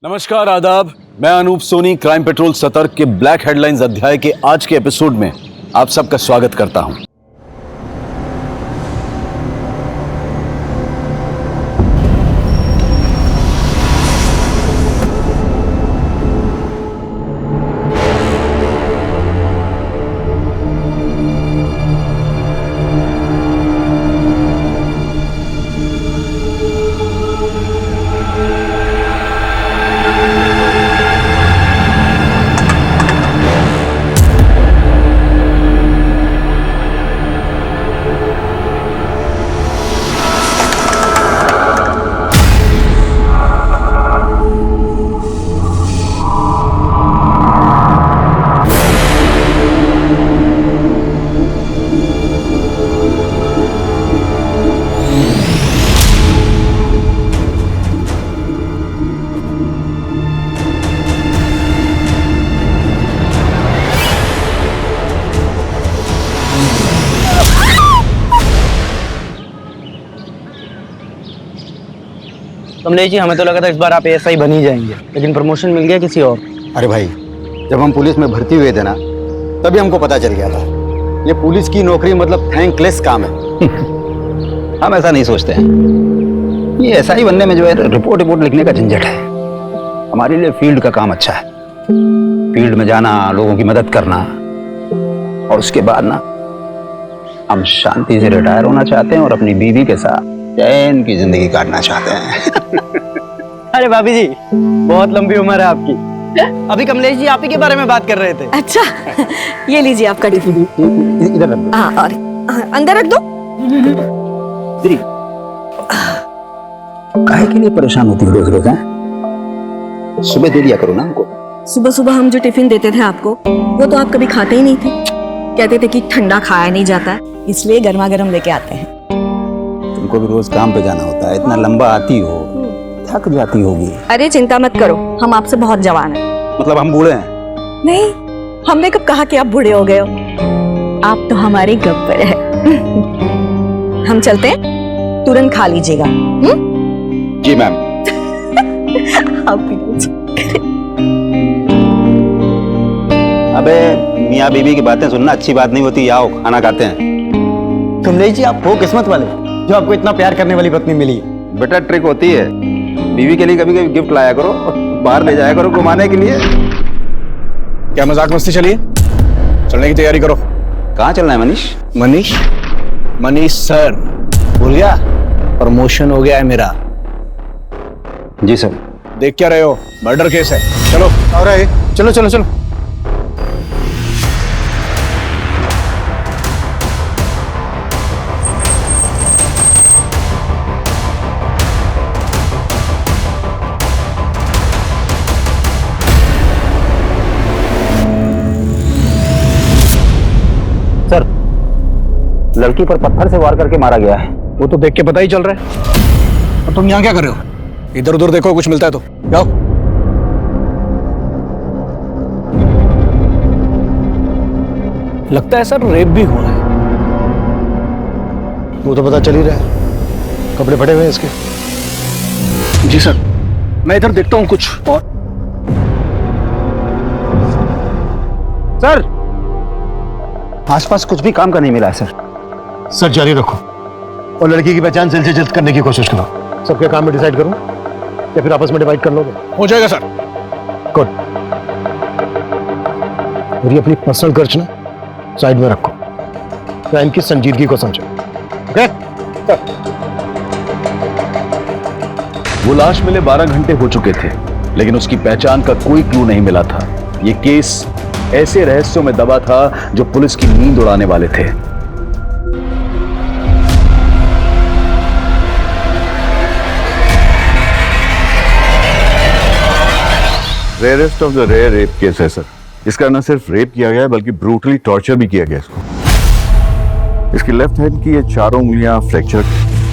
नमस्कार, आदाब। मैं अनूप सोनी क्राइम पेट्रोल सतर्क के ब्लैक हेडलाइंस अध्याय के आज के एपिसोड में आप सबका स्वागत करता हूं। कमलेश जी, हमें तो लगा था इस बार आप एएसआई बन ही जाएंगे, लेकिन प्रमोशन मिल गया किसी और। अरे भाई, जब हम पुलिस में भर्ती हुए थे ना, तभी हमको पता चल गया था ये पुलिस की नौकरी मतलब थैंकलेस काम है। हम ऐसा नहीं सोचते हैं। ये एएसआई बनने में जो है रिपोर्ट लिखने का झंझट है। हमारे लिए फील्ड का काम अच्छा है। फील्ड में जाना, लोगों की मदद करना, और उसके बाद ना हम शांति से रिटायर होना चाहते हैं और अपनी बीवी के साथ चैन की जिंदगी काटना चाहते हैं। अरे भाभी जी, बहुत लंबी उम्र है आपकी। अभी कमलेश जी आप ही के बारे में बात कर रहे थे। अच्छा, ये लीजिए आपका टिफिन। इधर रख दो। हाँ, और अंदर रख दो। दीदी, काहे के लिए परेशान होती हो रोज रोज? सुबह दे दिया करो ना हमको। सुबह सुबह हम जो टिफिन देते थे आपको, वो तो आप कभी खाते ही नहीं थे। कहते थे कि ठंडा खाया नहीं जाता है, इसलिए गर्मा गर्म लेके आते हैं। तुमको भी रोज काम पे जाना होता है, इतना लंबा आती हो, थक जाती होगी। अरे चिंता मत करो, हम आपसे बहुत जवान हैं। मतलब हम बूढ़े हैं? नहीं, हमने कब कहा कि आप बूढ़े हो गए हो। आप तो हमारे गब्बर है। हम चलते हैं, तुरंत खा लीजिएगा। जी मैम। आप भी लीजिए। अबे मियाँ बीवी की बातें सुनना अच्छी बात नहीं होती। आओ खाना खाते हैं। कमलेश जी, आप वो किस्मत वाले जो आपको इतना प्यार करने वाली पत्नी मिली। बेटा ट्रिक होती है, बीवी के लिए कभी कभी गिफ्ट लाया करो, बाहर ले जाया करो घुमाने के लिए। क्या मजाक मस्ती चलिए, चलने की तैयारी करो। कहाँ चलना है मनीष? मनीष सर, भूल गया? प्रमोशन हो गया है मेरा। जी सर। देख क्या रहे हो, मर्डर केस है। चलो। और चलो चलो चलो। सर, लड़की पर पत्थर से वार करके मारा गया है। वो तो देख के पता ही चल रहा है। और तुम यहाँ क्या कर रहे हो? इधर उधर देखो, कुछ मिलता है तो जाओ। लगता है सर रेप भी हुआ है। वो तो पता चल ही रहा है, कपड़े फटे हुए हैं इसके। जी सर, मैं इधर देखता हूँ कुछ। और सर, आसपास कुछ भी काम का नहीं मिला है सर। सर जारी रखो और लड़की की पहचान जल्द से जल्द करने की कोशिश करो। सबके काम में डिसाइड करूं या फिर आपस में डिवाइड कर लोगे? हो जाएगा सर। गुड। और ये अपनी पर्सनल खर्च ना साइड में रखो, क्राइम की संजीदगी को समझो। ओके? वो लाश मिले 12 घंटे हो चुके थे, लेकिन उसकी पहचान का कोई क्लू नहीं मिला था। ये केस ऐसे रहस्यों में दबा था जो पुलिस की नींद उड़ाने वाले थे। Rarest of the rare rape case है सर। इसका न सिर्फ रेप किया गया है बल्कि ब्रूटली टॉर्चर भी किया गया इसको। इसकी लेफ्ट हैंड की ये चारों उंगलियां फ्रैक्चर,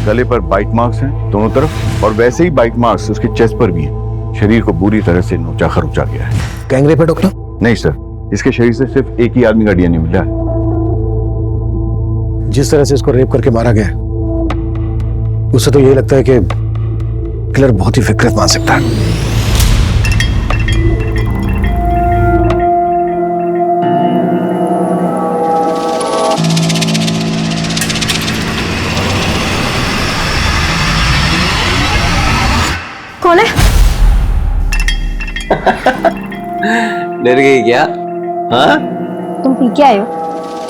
गले पर बाइट मार्क्स हैं दोनों तरफ, और वैसे ही बाइट मार्क्स उसके चेस्ट पर भी हैं। शरीर को बुरी तरह से नोचा खरोचा गया है। गैंग रेप है डॉक्टर? नहीं सर, इसके शरीर से सिर्फ एक ही आदमी का डीएनए मिला है। जिस तरह से इसको रेप करके मारा गया है, उससे तो यही लगता है कि किलर बहुत ही विकृत मान सकता है। डर गई क्या? हाँ तुम पी के आए हो?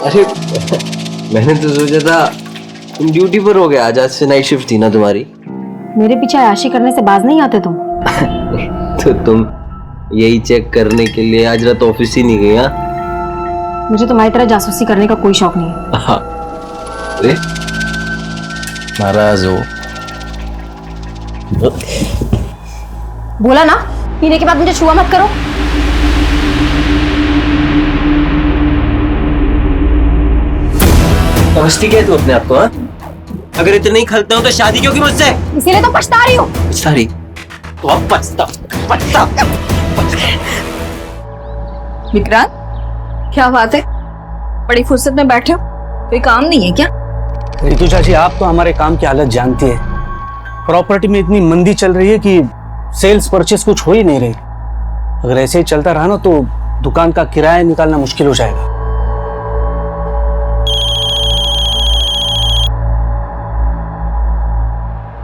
अरे मैंने तो सोचा था तुम ड्यूटी पर हो गया, आज से नाइट शिफ्ट थी ना तुम्हारी। मेरे पीछे आशी करने से बाज नहीं आते तुम। तो तुम यही चेक करने के लिए आज रात ऑफिस ही नहीं गई? हाँ मुझे तुम्हारी तरह जासूसी करने का कोई शौक नहीं है। हाँ। अरे नाराज हो? बोला ना, पीने के बाद मुझे छुआ मत करो। समझती क्या है तू अपने आप को? हाँ अगर इतने नहीं खलते हो तो शादी क्यों की मुझसे? इसीलिए तो पछता रही हूँ। सारी तो अब पछता। विक्रांत, क्या बात है, बड़ी फुर्सत में बैठे हो, कोई काम नहीं है क्या? रितु चाची, आप तो हमारे काम की हालत जानती है। प्रॉपर्टी में इतनी मंदी चल रही है कि सेल्स परचेस कुछ हो ही नहीं रही। अगर ऐसे ही चलता रहा ना तो दुकान का किराया निकालना मुश्किल हो जाएगा।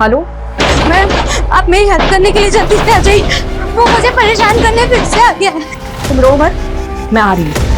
हेलो मैम, आप मेरी हेल्प करने के लिए जल्दी से आ जाइए, वो मुझे परेशान करने फिर से आ गया है। तुम रो मत, मैं आ रही हूँ।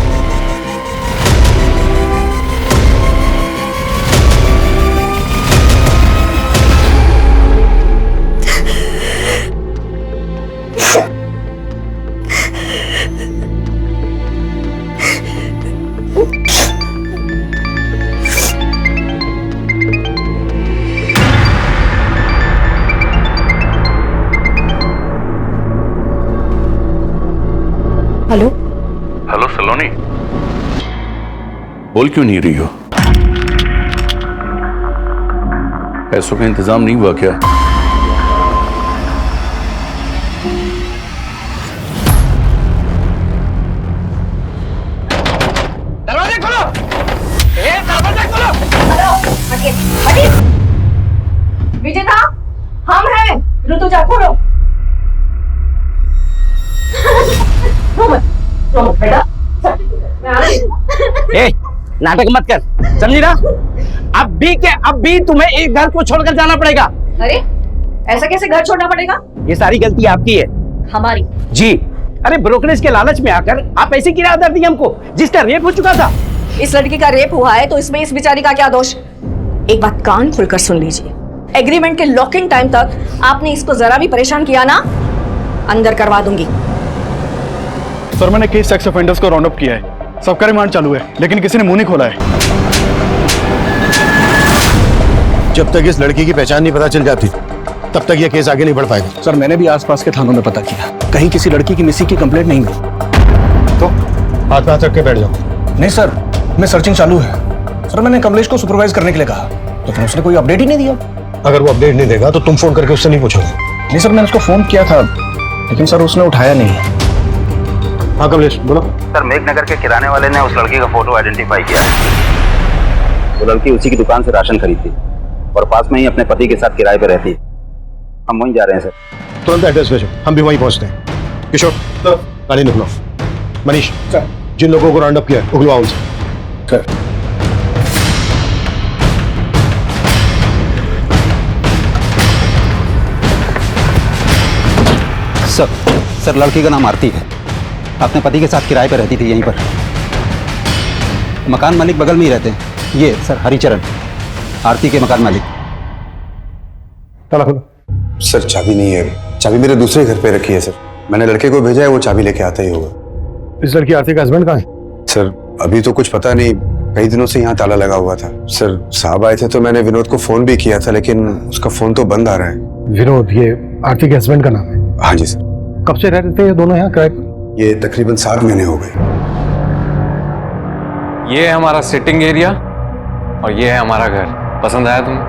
हेलो हेलो सलोनी, बोल क्यों नहीं रही हो? पैसों का इंतजाम नहीं हुआ क्या? दरवाजा खोलो! दरवाजा खोलो! विजेता, हम हैं। ऋतुजा, खोलो। ए, नाटक मत कर, समझी ना? अब भी तुम्हें एक घर को छोड़कर जाना पड़ेगा। अरे ऐसा कैसे घर छोड़ना पड़ेगा? ये सारी गलती आपकी है। हमारी? जी। अरे ब्रोकरेज के लालच में आकर आप ऐसी किराया दर दी हमको, जिसका रेप हो चुका था। इस लड़की का रेप हुआ है तो इसमें इस बेचारी का क्या दोष? एक बात कान खुलकर सुन लीजिए, एग्रीमेंट के लॉकिंग टाइम तक आपने इसको जरा भी परेशान किया ना, अंदर करवा दूंगी। सर मैंने केस सेक्स ऑफेंडर्स को राउंड अप किया है, सबका रिमांड चालू है, लेकिन किसी ने मुंह नहीं खोला है। जब तक इस लड़की की पहचान नहीं पता चल जाती तब तक यह केस आगे नहीं बढ़ पाएगा। सर मैंने भी आसपास के थानों में पता किया, कहीं किसी लड़की की मिसिंग की कंप्लेंट नहीं हुई। तो हाथ पे हाथ रख के बैठ जाओ। नहीं सर, मैं सर्चिंग चालू है। सर मैंने कमलेश को सुपरवाइज करने के लिए कहा, लेकिन उसने कोई अपडेट ही नहीं दिया। अगर वो अपडेट नहीं देगा तो तुम फोन करके उससे नहीं पूछोगे? नहीं सर, मैंने उसको फोन किया था, लेकिन सर उसने उठाया नहीं। हाँ कमलेश बोलो। सर मेघनगर के किराने वाले ने उस लड़की का फोटो आइडेंटिफाई किया। वो लड़की उसी की दुकान से राशन खरीदती और पास में ही अपने पति के साथ किराए पे रहती है। हम वहीं जा रहे हैं सर। तुरंत एड्रेस भेजो, हम भी वहीं पहुंचते हैं। किशोर गाड़ी निकलो। मनीष सर, जिन लोगों को राउंड अप किया उगलवाओ उनसे। सर सर लड़की का नाम आरती है, अपने पति के साथ किराए पर रहती थी यहीं पर। मकान मालिक बगल में ही रहते हैं। ये सर हरिचरण, आरती के मकान मालिक। ताला खोलो। सर चाबी नहीं है, चाबी मेरे दूसरे घर पे रखी है सर। मैंने लड़के को भेजा है, वो चाबी लेके आता ही होगा। इस लड़की आरती का हस्बैंड कहाँ है? सर अभी तो कुछ पता नहीं, कई दिनों से यहाँ ताला लगा हुआ था। सर साहब आए थे तो मैंने विनोद को फोन भी किया था, लेकिन उसका फोन तो बंद आ रहा है। विनोद ये आरती के हस्बैंड का नाम है? हाँ जी सर। कब से रह रहे थे ये दोनों यहाँ किराए पर? ये तकरीबन 7 महीने हो गए। ये है हमारा सिटिंग एरिया और ये है हमारा घर। पसंद आया तुम्हें?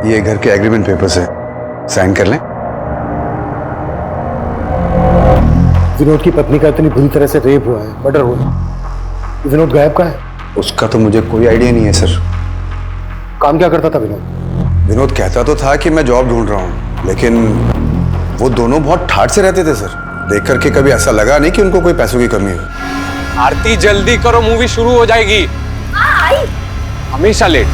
ये घर के एग्रीमेंट पेपर्स है, साइन कर लें। विनोद की पत्नी का इतनी बुरी तरह से रेप हुआ है, मर्डर हुआ है। विनोद गायब कहाँ है? उसका तो मुझे कोई आइडिया नहीं है सर। काम क्या करता था विनोद? विनोद कहता तो था कि मैं जॉब ढूंढ रहा हूँ, लेकिन वो दोनों बहुत ठाठ से रहते थे सर। देख करके कभी ऐसा लगा नहीं कि उनको कोई पैसों की कमी हो। आरती जल्दी करो, मूवी शुरू हो जाएगी। हमेशा लेट।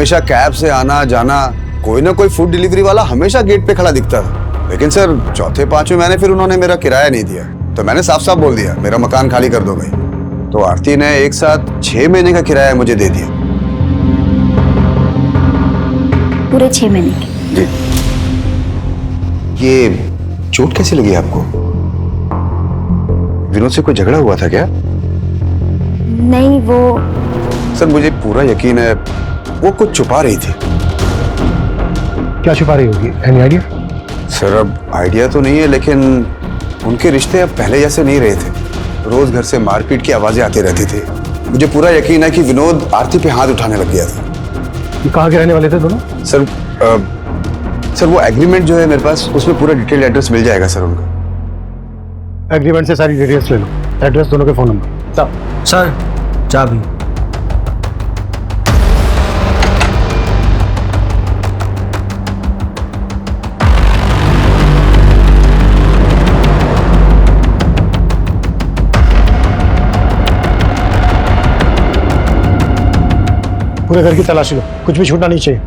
हमेशा कैब से आना जाना, कोई ना कोई फूड डिलीवरी वाला हमेशा गेट पे खड़ा दिखता था। लेकिन सर चौथे पांचवें महीने फिर उन्होंने मेरा किराया नहीं दिया, तो मैंने साफ साफ बोल दिया मेरा मकान खाली कर दो भाई। तो आरती ने एक साथ 6 महीने का किराया मुझे दे दिया। पूरे 6 महीने के। जी। ये चोट कैसी लगी आपको? विनोद से कोई झगड़ा हुआ था क्या? नहीं, वो सर मुझे पूरा यकीन है वो कुछ छुपा रही थी। क्या छुपा रही होगी? Any idea? सर अब आइडिया तो नहीं है, लेकिन उनके रिश्ते अब पहले जैसे नहीं रहे थे। रोज घर से मारपीट की आवाजें आती रहती थी। मुझे पूरा यकीन है कि विनोद आरती पे हाथ उठाने लग गया था। ये कहाँ के रहने वाले थे दोनों? सर सर वो एग्रीमेंट जो है मेरे पास, उसमें पूरा डिटेल एड्रेस मिल जाएगा सर उनका। एग्रीमेंट से सारी डिटेल्स ले लो, एड्रेस, दोनों के फोन नंबर। सर चाबी। पूरे घर की तलाशी लो, कुछ भी छूटना नहीं चाहिए।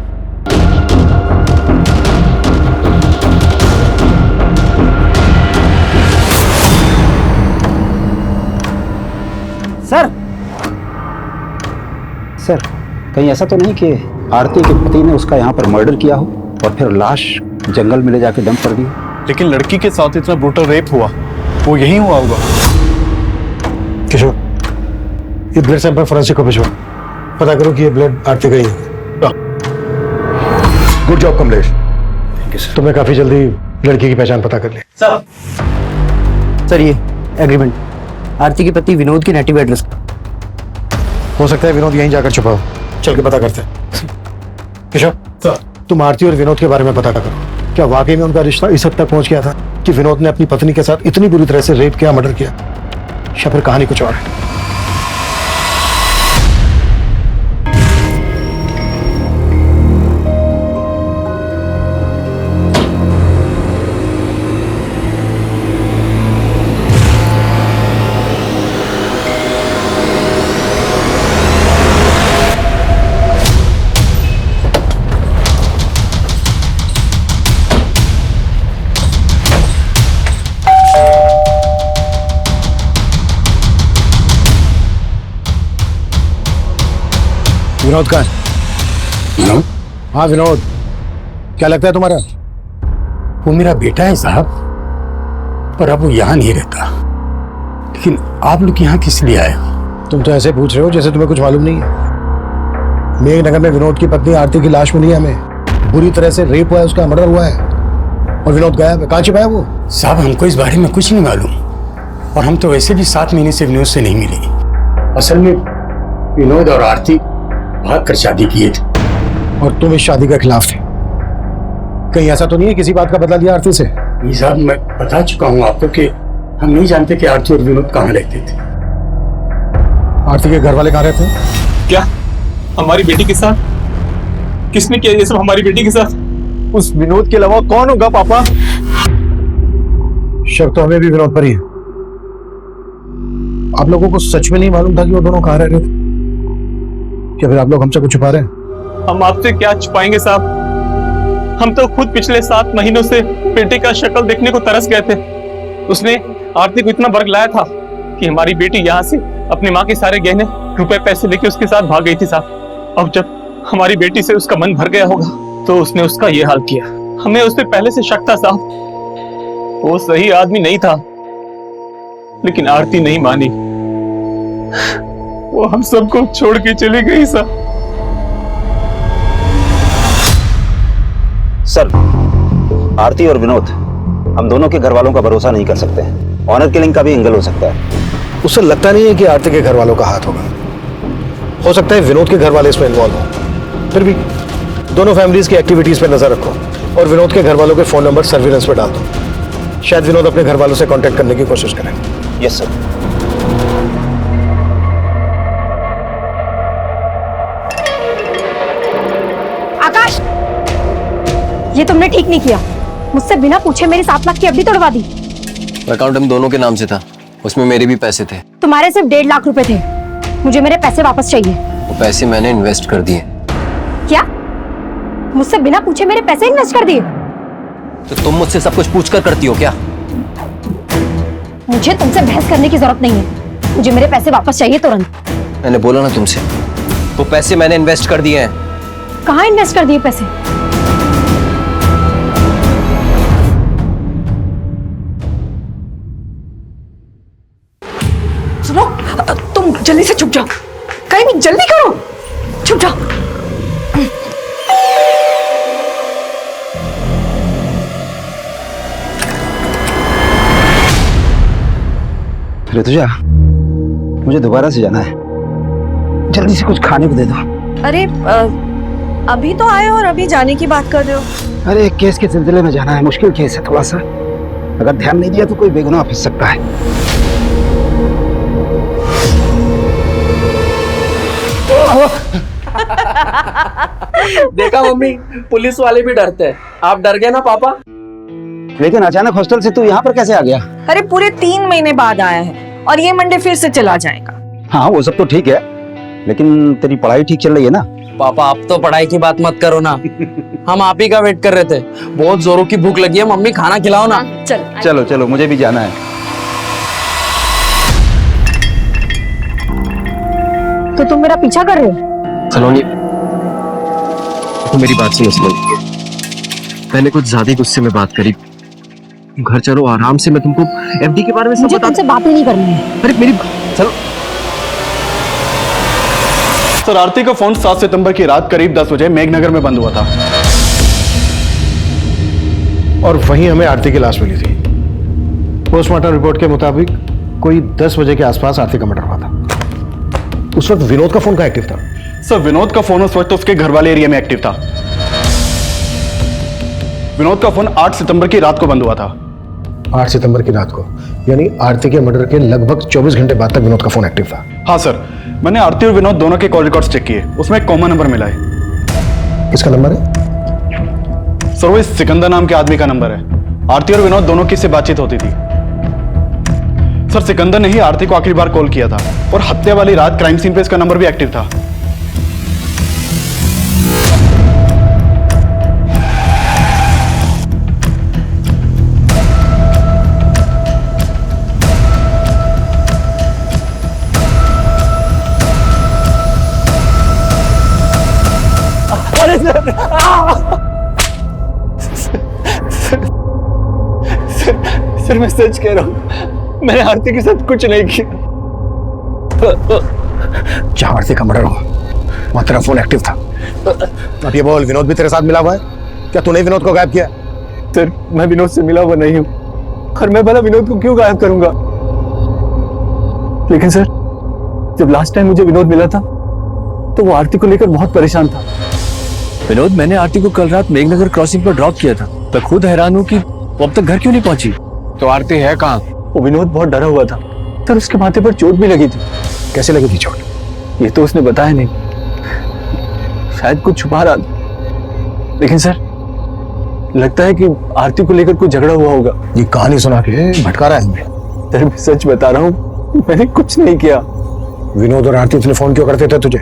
सर सर कहीं ऐसा तो नहीं कि आरती के पति ने उसका यहाँ पर मर्डर किया हो और फिर लाश जंगल में ले जाके डंप कर दी? लेकिन लड़की के साथ इतना ब्रूटल रेप हुआ, वो यही हुआ होगा। किशोर, ये ब्लड सैंपल फोरेंसिक को भिजवा, पता करो कि ये ब्लड आरती का ही है। गुड जॉब कमलेश, तुमने काफी जल्दी लड़की की पहचान पता कर ली। सर ये एग्रीमेंट आरती के पति विनोद के नेटिव एड्रेस। हो सकता है विनोद यहीं जाकर छुपा हो, चल के पता करते हैं। किशोर, तुम आरती और विनोद के बारे में पता करो, क्या वाकई में उनका रिश्ता इस हद तक पहुंच गया था कि विनोद ने अपनी पत्नी के साथ इतनी बुरी तरह से रेप किया, मर्डर किया, या फिर कहानी कुछ और है? विनोद कहाँ है? हाँ विनोद, क्या लगता है तुम्हारा? वो मेरा बेटा है साहब, पर अब वो यहाँ नहीं रहता। लेकिन आप लोग यहाँ किस लिए आए हो? तुम तो ऐसे पूछ रहे हो जैसे तुम्हें कुछ मालूम नहीं है। मेघनगर में विनोद की पत्नी आरती की लाश मिली है हमें, बुरी तरह से रेप हुआ है, उसका मर्डर हुआ है, और विनोद गायब है। कहाँ छिपा है वो? साहब हमको इस बारे में कुछ नहीं मालूम, और हम तो वैसे भी 7 महीने से विनोद से नहीं मिले। असल में विनोद और आरती भाग कर शादी किए थे, और तुम इस शादी के खिलाफ थे। कहीं ऐसा तो नहीं है किसी बात का बदला लिया आरती से? नहीं साहब, मैं बता चुका हूँ आपको कि हम नहीं जानते कि आरती और विनोद कहाँ रहते थे। आरती के घर वाले कहाँ रहते हैं? क्या हमारी बेटी के साथ? किसने किया ये सब हमारी बेटी के साथ? उस विनोद के अलावा कौन होगा पापा? शक तो हमें भी विनोद पर ही है। आप लोगों को सच में नहीं मालूम था कि वो दोनों कहाँ रह रहे थे? क्या फिर आप लोग हमसे कुछ छुपा रहे हैं? हम आपसे क्या छुपाएंगे साहब, हम तो खुद पिछले 7 महीनों से बेटे का शक्ल देखने को तरस गए थे। उसने आरती को इतना बरगलाया था कि हमारी बेटी यहाँ से अपनी माँ के सारे गहने, रुपए, पैसे लेके उसके साथ भाग गई थी साहब। अब जब हमारी बेटी से उसका मन भर गया होगा तो उसने उसका ये हाल किया। हमें उस पर पहले से शक था साहब, वो सही आदमी नहीं था, लेकिन आरती नहीं मानी, वो हम सबको छोड़ के चली गई साहब। सर, आरती और विनोद, हम दोनों के घर वालों का भरोसा नहीं कर सकते। ऑनर किलिंग का भी एंगल हो सकता है। उससे लगता नहीं है कि आरती के घर वालों का हाथ होगा। हो सकता है विनोद के घर वाले इसमें इन्वॉल्व हो। फिर भी दोनों फैमिलीज की एक्टिविटीज पे नजर रखो और विनोद के घर वालों के फोन नंबर सर्विलेंस पे डाल दो। शायद विनोद अपने घर वालों से कांटेक्ट करने की कोशिश करें। Yes sir. आकाश, ये तुमने ठीक नहीं किया। मुझसे बिना पूछे मेरी 7 लाख की एफडी तोड़वा दी। अकाउंट हम दोनों के नाम से था, उसमें मेरे भी पैसे थे। तुम्हारे सिर्फ 1.5 लाख रुपए थे। मुझे मेरे पैसे वापस चाहिए। वो पैसे मैंने इन्वेस्ट कर दिए। क्या मुझसे बिना पूछे मेरे पैसे इन्वेस्ट कर दिए? तो तुम मुझसे सब कुछ पूछ कर करती हो क्या? मुझे तुमसे बहस करने की जरूरत नहीं है, मुझे मेरे पैसे वापस चाहिए तुरंत। मैंने बोला ना तुमसे, वो पैसे मैंने इन्वेस्ट कर दिए हैं। कहाँ इन्वेस्ट कर दिए पैसे? सुनो, तुम जल्दी से छुप जाओ, कहीं भी जल्दी करो, छुप जाओ। ऋतुजा, मुझे दोबारा से जाना है, जल्दी से कुछ खाने को दे दो। अरे अभी तो आए और अभी जाने की बात कर रहे हो? अरे एक केस के सिलसिले में जाना है, मुश्किल केस है थोड़ा सा, अगर ध्यान नहीं दिया तो कोई बेगुनाह फंस सकता है। देखा मम्मी, पुलिस वाले भी डरते हैं। आप डर गए ना पापा? लेकिन अचानक हॉस्टल से तू यहाँ पर कैसे आ गया? अरे पूरे 3 महीने बाद आया है और ये मंडे फिर से चला जाएगा। हाँ वो सब तो ठीक है, लेकिन तेरी पढ़ाई ठीक चल रही है ना? पापा आप तो पढ़ाई की बात मत करो ना, हम आप ही का वेट कर रहे थे। बहुत जोरों की भूख लगी है, मम्मी खाना खिलाओ ना। चलो चलो, मुझे भी जाना है। तो तुम मेरा पीछा कर रहे हो? सलोनी, तो मेरी बात सुनो सलोनी, मैंने कुछ ज्यादा गुस्से में बात करी। घर चलो आराम से, मैं तुमको एफडी के बारे में सब मुझे बता। तुमसे बात ही नहीं करनी है। अरे मेरी चलो। सर, आरती का फोन 7 सितंबर की रात करीब 10 बजे मेघनगर में बंद हुआ था और वहीं हमें आरती की लाश मिली थी। पोस्टमार्टम रिपोर्ट के मुताबिक कोई 10 बजे के आसपास आरती का मर्डर हुआ था। उस वक्त विनोद का फोन कहाँ एक्टिव था? सर, विनोद का फोन उस वक्त उसके घर वाले एरिया में एक्टिव था। विनोद का फोन 8 सितंबर की रात को बंद हुआ था। 8 सितंबर की रात को, यानी आरती के मर्डर के लगभग 24 घंटे बाद तक विनोद का फोन एक्टिव था। हाँ सर, मैंने आरती और विनोद दोनों के कॉल रिकॉर्ड्स चेक किए, उसमें एक कॉमन नंबर मिला है। किसका नंबर है? सर, वो इस सिकंदर नाम के आदमी का नंबर है। आरती और विनोद दोनों की इससे बातचीत होती थी। सर, सिकंदर ने ही आरती को आखिरी बार कॉल किया था और हत्या वाली रात क्राइम सीन पे इसका नंबर भी एक्टिव था। सर, मैं सच कह रहा हूं, मैंने आरती के साथ कुछ नहीं किया। जहां आरती का मर्डर हुआ वहां तेरा फोन एक्टिव था। अब ये बोल, विनोद भी तेरे साथ मिला हुआ है? क्या तूने विनोद को गायब किया? सर, मैं विनोद से मिला हुआ नहीं हूं और मैं भला विनोद को क्यों गायब करूंगा? लेकिन सर, जब लास्ट टाइम मुझे विनोद मिला था तो वो आरती को लेकर बहुत परेशान था। विनोद, मैंने आरती को कल रात मेघनगर क्रॉसिंग पर ड्रॉप किया था। मैं खुद हैरान हूं कि वो अब तक घर क्यों नहीं पहुंची। तो आरती है कहाँ? वो विनोद बहुत डरा हुआ था सर, उसके माथे पर चोट भी लगी थी। कैसे लगी थी चोट? ये तो उसने बताया नहीं, शायद कुछ छुपा रहा था। लेकिन सर, लगता है कि आरती को लेकर कोई झगड़ा हुआ होगा। ये कहानी सुना के भटका रहा है हमें। सर, मैं सच बता रहा हूँ, मैंने कुछ नहीं किया। विनोद और आरती इतने फोन क्यों करते थे तुझे?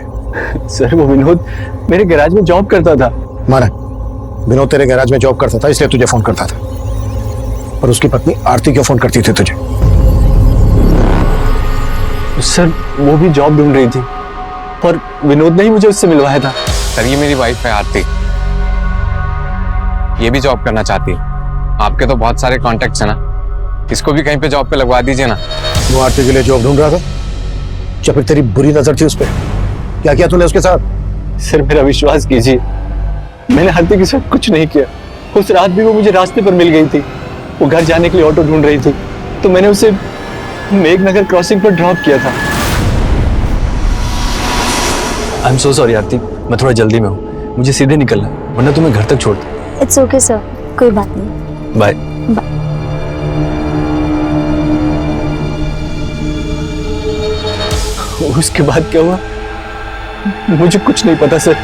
सर, वो विनोद मेरे गैराज में जॉब करता था। माना, विनोद तेरे गैराज में जॉब करता था इसलिए तुझे फोन करता था, पर उसकी पत्नी आरती क्यों फोन करती थी तुझे? सर, वो भी जॉब ढूंढ रही थी और विनोद ने ही मुझे उससे मिलवाया था। सर, ये मेरी वाइफ है आरती, ये भी जॉब करना चाहती है। आपके तो बहुत सारे कॉन्टेक्ट्स हैं ना, इसको भी कहीं पे जॉब पे लगवा दीजिए ना। वो आरती के लिए जॉब ढूंढ रहा था या फिर तेरी बुरी नजर थी उस पर? क्या किया तूने उसके साथ? सर, मेरा विश्वास कीजिए, मैंने आरती के साथ कुछ नहीं किया। उस रात भी वो मुझे रास्ते पर मिल गई थी। वो घर जाने के लिए ऑटो ढूंढ रही थी तो मैंने उसे मेघनगर क्रॉसिंग पर ड्रॉप किया था। आई एम सो सॉरी आरती, मैं थोड़ा जल्दी में हूँ, मुझे सीधे निकलना है, वरना तुम्हें घर तक छोड़ दूँ। इट्स ओके सर, कोई बात नहीं। बाय। उसके बाद क्या हुआ मुझे कुछ नहीं पता सर।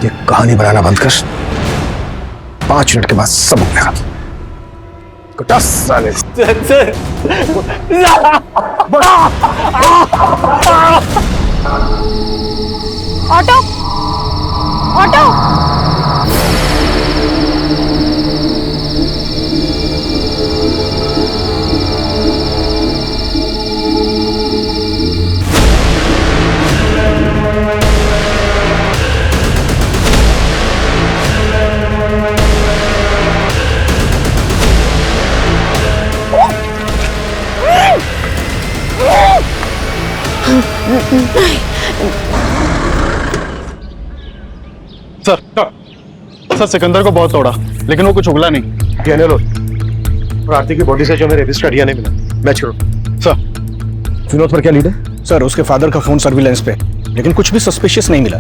ये कहानी बनाना बंद कर, 5 मिनट के बाद सब उठेगा। साले सर, ऑटो सर सिकंदर को बहुत तोड़ा लेकिन वो कुछ उगला नहीं। डीएनए लो। और आरती की बॉडी से जो मेरे रजिस्टर डीएनए मिला, मैच करो। सर विनोद पर क्या लीड है? सर उसके फादर का फोन सर्विलेंस पे, लेकिन कुछ भी सस्पिशियस नहीं मिला।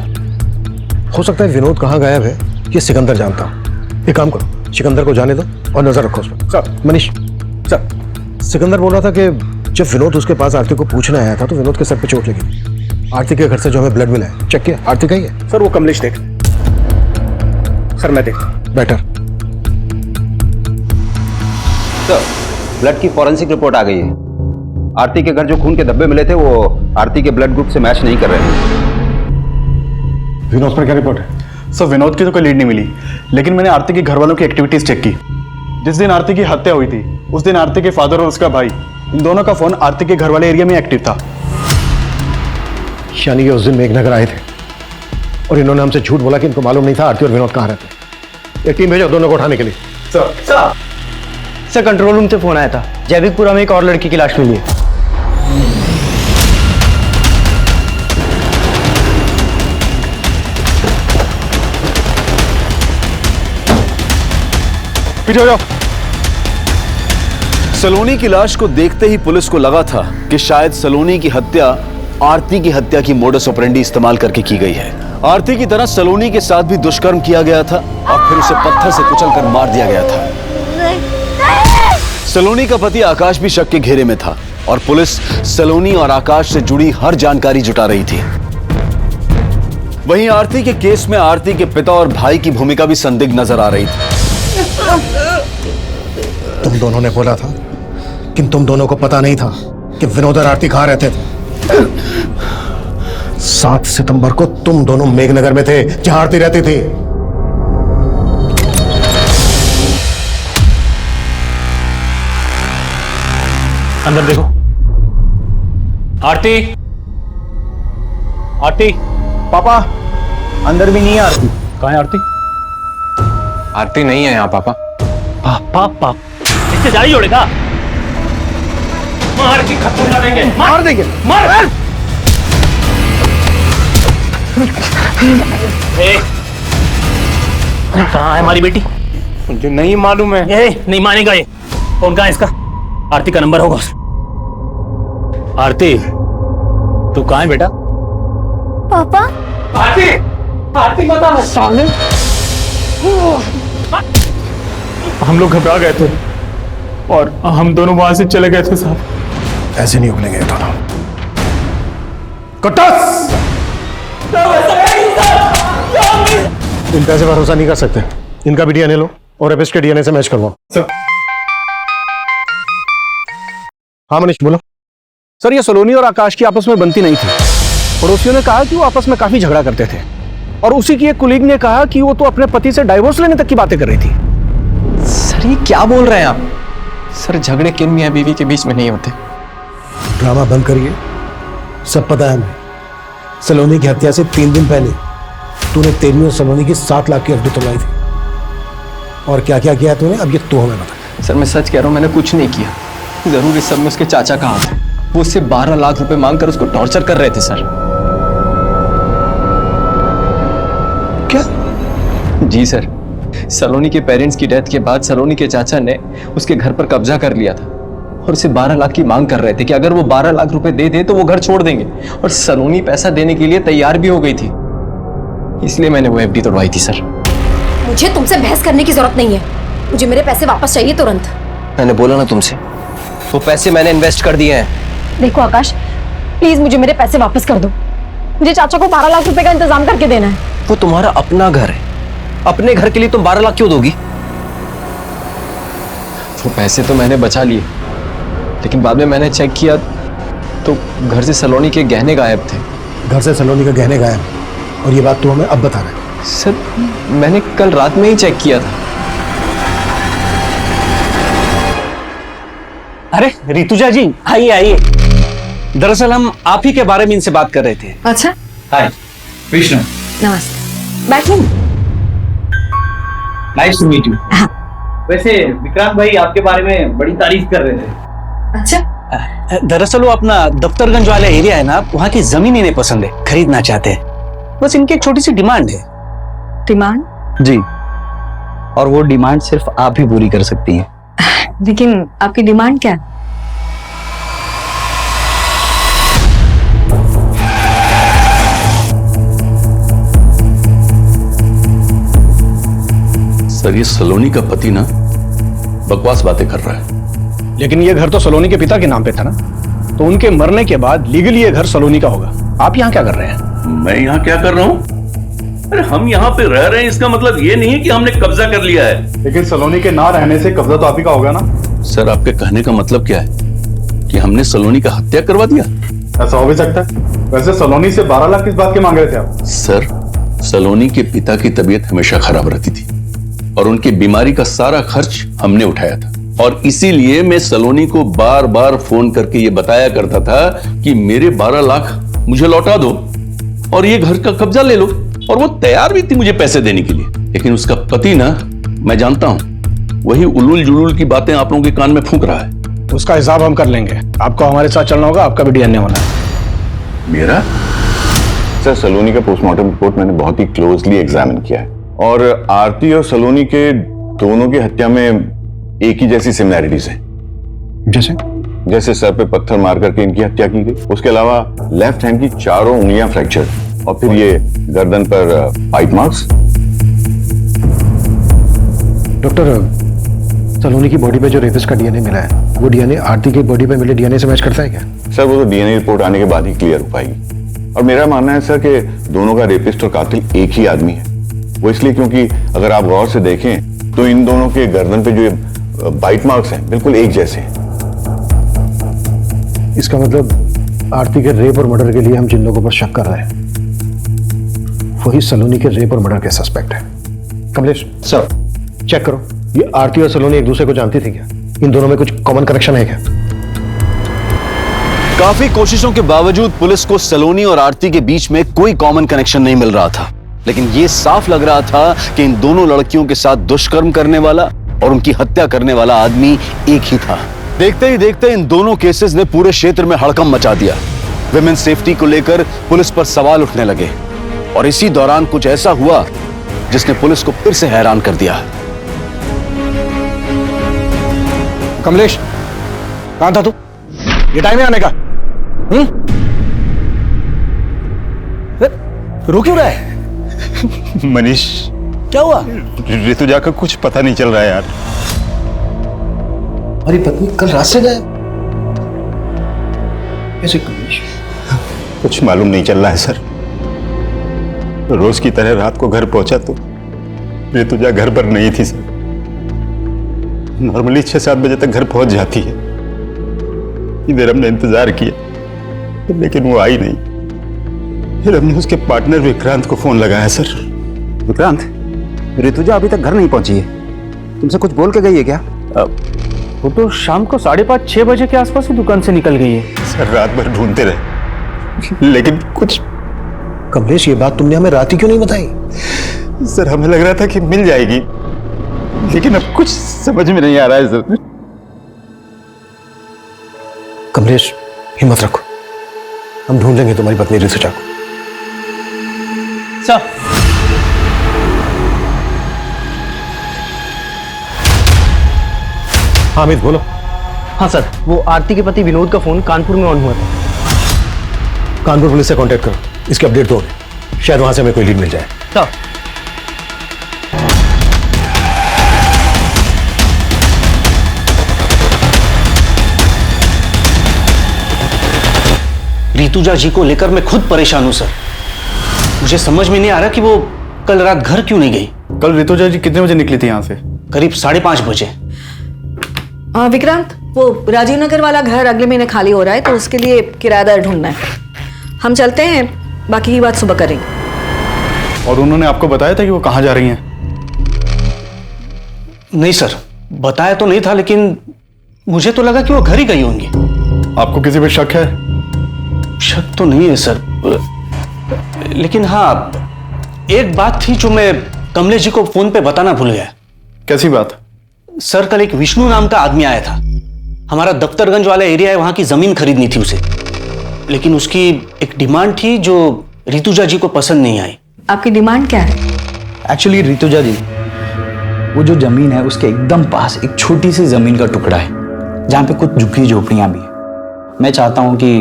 हो सकता है विनोद कहाँ गायब है ये सिकंदर जानता हूँ। एक काम करो, सिकंदर को जाने दो और नजर रखो उस पर। सर मनीष सर, सिकंदर बोल रहा था कि जब विनोद उसके पास आरती को पूछने आया था तो विनोद के सर पे चोट लगी। आरती के घर से जो हमें ब्लड मिला है चेक किया, आरती का ही है। सर वो कमलेश देख। सर मैं देख। बेटर। सर ब्लड की फॉरेंसिक रिपोर्ट आ गई है। आरती के घर जो खून के धब्बे मिले थे वो आरती के ब्लड ग्रुप से मैच नहीं कर रहे हैं। विनोद पर क्या रिपोर्ट है? सर विनोद की तो कोई लीड नहीं मिली, लेकिन मैंने आरती के घर वालों की एक्टिविटीज चेक की। जिस दिन आरती की हत्या हुई थी उस दिन आरती के फादर और उसका भाई, इन दोनों का फोन आरती के घर वाले एरिया में एक्टिव था। यानी कि उस दिन मेघनगर आए थे और इन्होंने हमसे झूठ बोला कि इनको मालूम नहीं था आरती और विनोद कहाँ रहते। एक टीम भेजो दोनों को उठाने के लिए। सर कंट्रोल रूम से फोन आया था, जैविकपुरा में एक और लड़की की लाश मिली है। पीछे हो जाओ। सलोनी की लाश को देखते ही पुलिस को लगा था कि शायद सलोनी की हत्या आरती की हत्या की मोडस ऑपरेंडी इस्तेमाल करके की गई है। आरती की तरह सलोनी के साथ भी दुष्कर्म किया गया था और फिर उसे पत्थर से कुचलकर मार दिया गया था। सलोनी का पति आकाश भी शक के घेरे में था और पुलिस सलोनी और आकाश से जुड़ी हर जानकारी जुटा रही थी। वहीं आरती के केस में आरती के पिता और भाई की भूमिका भी संदिग्ध नजर आ रही थी। तुम दोनों ने बोला था कि तुम दोनों को पता नहीं था कि विनोद और आरती कहाँ रहते थे। 7 सितंबर को तुम दोनों मेघनगर में थे जहां आरती रहती थी। अंदर देखो। आरती, आरती। पापा अंदर भी नहीं है आरती। कहाँ है आरती? आरती नहीं है यहाँ पापा। पापा इससे जारी जोड़ेगा, मार के खत्म कर देंगे। मार देंगे। मार। कहाँ है हमारी बेटी? मुझे नहीं मालूम है। ये नहीं मानेगा ये। फोन कहाँ है इसका? आरती का नंबर होगा। आरती तू कहाँ है बेटा? पापा। आरती, आरती बता। साले हम लोग घबरा गए थे और हम दोनों वहां से चले गए थे साहब। ऐसे नहीं उगलेंगे दोनों। कटस! इन पैसे भरोसा नहीं कर सकते। इनका भी डीएनए लो और एपिस्ट के डीएनए से मैच करवाओ। हाँ मनीष बोलो। सर ये सलोनी और आकाश की आपस में बनती नहीं थी। पड़ोसियों ने कहा कि वो आपस में काफी झगड़ा करते थे और उसी की एक कुलीग ने कहा कि वो तो अपने पति से डाइवोर्स लेने तक की बातें कर रही थी। सर ये क्या बोल रहे हैं आप? सर झगड़े किन मियां बीवी के बीच में नहीं होते। ड्रामा बंद करिए, सब पता है हमें। सलोनी की हत्या से 3 दिन पहले तूने तेरी और सलोनी की 7 लाख की एफडी तोड़वाई थी। और क्या क्या किया तूने, अब ये तू हमें बता। सर मैं सच कह रहा हूँ, मैंने कुछ नहीं किया। जरूर इस सब में उसके चाचा का हाथ है। वो उससे 12 लाख रुपए मांगकर उसको टॉर्चर कर रहे थे सर। क्या? जी सर, सलोनी के पेरेंट्स की डेथ के बाद सलोनी के चाचा ने उसके घर पर कब्जा कर लिया था और उसे 12 लाख की मांग कर रहे थे कि अगर वो 12 लाख रुपए दे दे तो वो घर छोड़ देंगे। और सलोनी पैसा देने के लिए तैयार भी हो गई थी, इसलिए मैंने वो एफडी तोड़वाई थी सर। मुझे तुमसे बहस करने की जरूरत नहीं है, मुझे मेरे पैसे वापस चाहिए तुरंत। मैंने बोला ना तुमसे, वो पैसे मैंने इन्वेस्ट कर दिए हैं। देखो आकाश, प्लीज मुझे मेरे पैसे वापस कर दो। मुझे चाचा को 12 लाख रुपए का इंतजाम करके देना है। वो तुम्हारा अपना घर है, अपने घर के लिए तुम 12 लाख क्यों दोगी? वो पैसे तो मैंने बचा लिए, लेकिन बाद में मैंने चेक किया तो घर से सलोनी के गहने गायब थे। घर से सलोनी के गहने गायब, और ये बात तू हमें अब बता रहा है? सर मैंने कल रात में ही चेक किया था। अरे रितुजा जी आइए आइए। दरअसल हम आप ही के बारे में इनसे बात कर रहे थे। अच्छा हाय विष्णु, नमस्ते, बैठिए। Nice to meet you. वैसे विक्रांत भाई आपके बारे में बड़ी तारीफ कर रहे थे। अच्छा दरअसल वो अपना दफ्तरगंज वाला एरिया है ना, वहाँ की जमीन इन्हें पसंद है, खरीदना चाहते हैं। बस इनकी एक छोटी सी डिमांड है। डिमांड? जी, और वो डिमांड सिर्फ आप ही पूरी कर सकती हैं। लेकिन आपकी डिमांड क्या है? सर, ये सलोनी का पति ना बकवास बातें कर रहा है। लेकिन ये घर तो सलोनी के पिता के नाम पे था ना, तो उनके मरने के बाद लीगली ये घर सलोनी का होगा। आप यहाँ क्या कर रहे हैं? मैं यहाँ क्या कर रहा हूँ? अरे हम यहाँ पे रह रहे हैं, इसका मतलब ये नहीं है कि हमने कब्जा कर लिया है। लेकिन सलोनी के ना रहने से कब्जा तो आप ही का होगा ना। सर, आपके कहने का मतलब क्या है कि हमने सलोनी का हत्या करवा दिया? ऐसा हो भी सकता है। वैसे सलोनी से 12 लाख किस बात के मांग रहे थे आप? सर, सलोनी के पिता की तबीयत हमेशा खराब रहती थी और उनकी बीमारी का सारा खर्च हमने उठाया था, और इसीलिए मैं सलोनी को बार बार फोन करके ये बताया करता था कि मेरे 12 लाख मुझे लौटा दो और ये घर का कब्जा ले लो, और वो तैयार भी थी मुझे पैसे देने के लिए। लेकिन उसका पति ना, मैं जानता हूं, वही उलूल जुलूल की बातें आप लोगों के कान में फूंक रहा है। उसका हिसाब हम कर लेंगे। आपको हमारे साथ चलना होगा, आपका भी डीएनए होना है। मेरा? सर, सलोनी का पोस्टमार्टम रिपोर्ट मैंने बहुत ही क्लोजली एग्जामिन किया है, और आरती और सलोनी के दोनों की हत्या में एक ही जैसी सिमिलैरिटीज हैं। जैसे सर पे पत्थर मार करके इनकी हत्या की गई, उसके अलावा लेफ्ट हैंड की चारों उंगलियां फ्रैक्चर, और फिर ये गर्दन पर बाइट मार्क्स। डॉक्टर, सलोनी की बॉडी पे जो रेपिस्ट का डीएनए मिला है, वो डीएनए आरती की बॉडी पे मिले डीएनए से मैच करता है क्या? सर, वो तो डीएनए रिपोर्ट आने के बाद ही क्लियर हो पाएगी। और मेरा मानना है सर कि दोनों का रेपिस्ट और कातिल एक ही आदमी है। वो इसलिए क्योंकि अगर आप गौर से देखें तो इन दोनों के गर्दन पे जो बाइट मार्क्स हैं बिल्कुल एक जैसे हैं। इसका मतलब आरती के रेप और मर्डर के लिए हम जिन लोगों पर शक कर रहे हैं वही सलोनी के रेप और मर्डर के सस्पेक्ट है। कमलेश सर, चेक करो, ये आरती और सलोनी एक दूसरे को जानती थी क्या? इन दोनों में कुछ कॉमन कनेक्शन है क्या? काफी कोशिशों के बावजूद पुलिस को सलोनी और आरती के बीच में कोई कॉमन कनेक्शन नहीं मिल रहा था, लेकिन यह साफ लग रहा था कि इन दोनों लड़कियों के साथ दुष्कर्म करने वाला और उनकी हत्या करने वाला आदमी एक ही था। देखते ही देखते इन दोनों केसेस ने पूरे क्षेत्र में हड़कंप मचा दिया। विमेन सेफ्टी को लेकर पुलिस पर सवाल उठने लगे, और इसी दौरान कुछ ऐसा हुआ जिसने पुलिस को फिर से हैरान कर दिया। कमलेश, कहां था तू? ये टाइम है आने का। रो क्यों रहा है? मनीष, क्या हुआ? ऋतुजा का कुछ पता नहीं चल रहा है यार। हमारी पत्नी कल रात से गायब कैसे? कुछ मालूम नहीं चल रहा है सर। रोज की तरह रात को घर पहुंचा तो ऋतुजा घर पर नहीं थी सर। नॉर्मली 6-7 बजे तक घर पहुंच जाती है। इधर हमने इंतजार किया लेकिन वो आई नहीं। फिर हमने उसके पार्टनर विक्रांत को फोन लगाया सर। विक्रांत, ऋतुजा अभी तक घर नहीं पहुंची है। तुमसे कुछ बोल के गई है क्या? वो तो शाम को 5:30-6 बजे के आसपास ही दुकान से निकल गई है। सर, रात भर ढूंढते रहे लेकिन कुछ। कमलेश, ये बात तुमने हमें रात ही क्यों नहीं बताई? सर, हमें लग रहा था कि मिल जाएगी, लेकिन अब कुछ समझ में नहीं आ रहा है सर। कमलेश, हिम्मत रखो, हम ढूंढ लेंगे तुम्हारी पत्नी ऋतुजा को। सर, हामिद बोलो। हाँ सर, वो आरती के पति विनोद का फोन कानपुर में ऑन हुआ था। कानपुर पुलिस से कांटेक्ट करो, इसके अपडेट दो, शायद वहां से हमें कोई लीड मिल जाए। सर, ऋतुजा जी को लेकर मैं खुद परेशान हूं सर। मुझे समझ में नहीं आ रहा कि वो कल रात घर क्यों नहीं गई। कल ऋतुजा जी कितने बजे निकली थी यहाँ से? करीब 5:30 बजे। विक्रांत, वो राजीव नगर वाला घर अगले महीने खाली हो रहा है, तो उसके लिए किराएदार ढूंढना है। हम चलते हैं, बाकी की बात सुबह करेंगे। और उन्होंने आपको बताया था कि वो कहाँ जा रही हैं? नहीं सर, बताया तो नहीं था, लेकिन मुझे तो लगा कि वो घर ही गई होंगी। आपको किसी पे शक है? शक तो नहीं है सर, लेकिन हाँ, एक बात थी जो मैं कमलेश जी को फोन पे बताना भूल गया। कैसी बात? सर, कल एक विष्णु नाम का आदमी आया था। हमारा दफ्तरगंज वाला एरिया है, वहां की जमीन खरीदनी थी उसे, लेकिन उसकी एक डिमांड थी जो रितुजा जी को पसंद नहीं आई। आपकी डिमांड क्या है? एक्चुअली रितुजा जी, वो जो जमीन है उसके एकदम पास एक छोटी सी जमीन का टुकड़ा है जहाँ पे कुछ झुग्गी झोपड़ियां भी है। मैं चाहता हूँ कि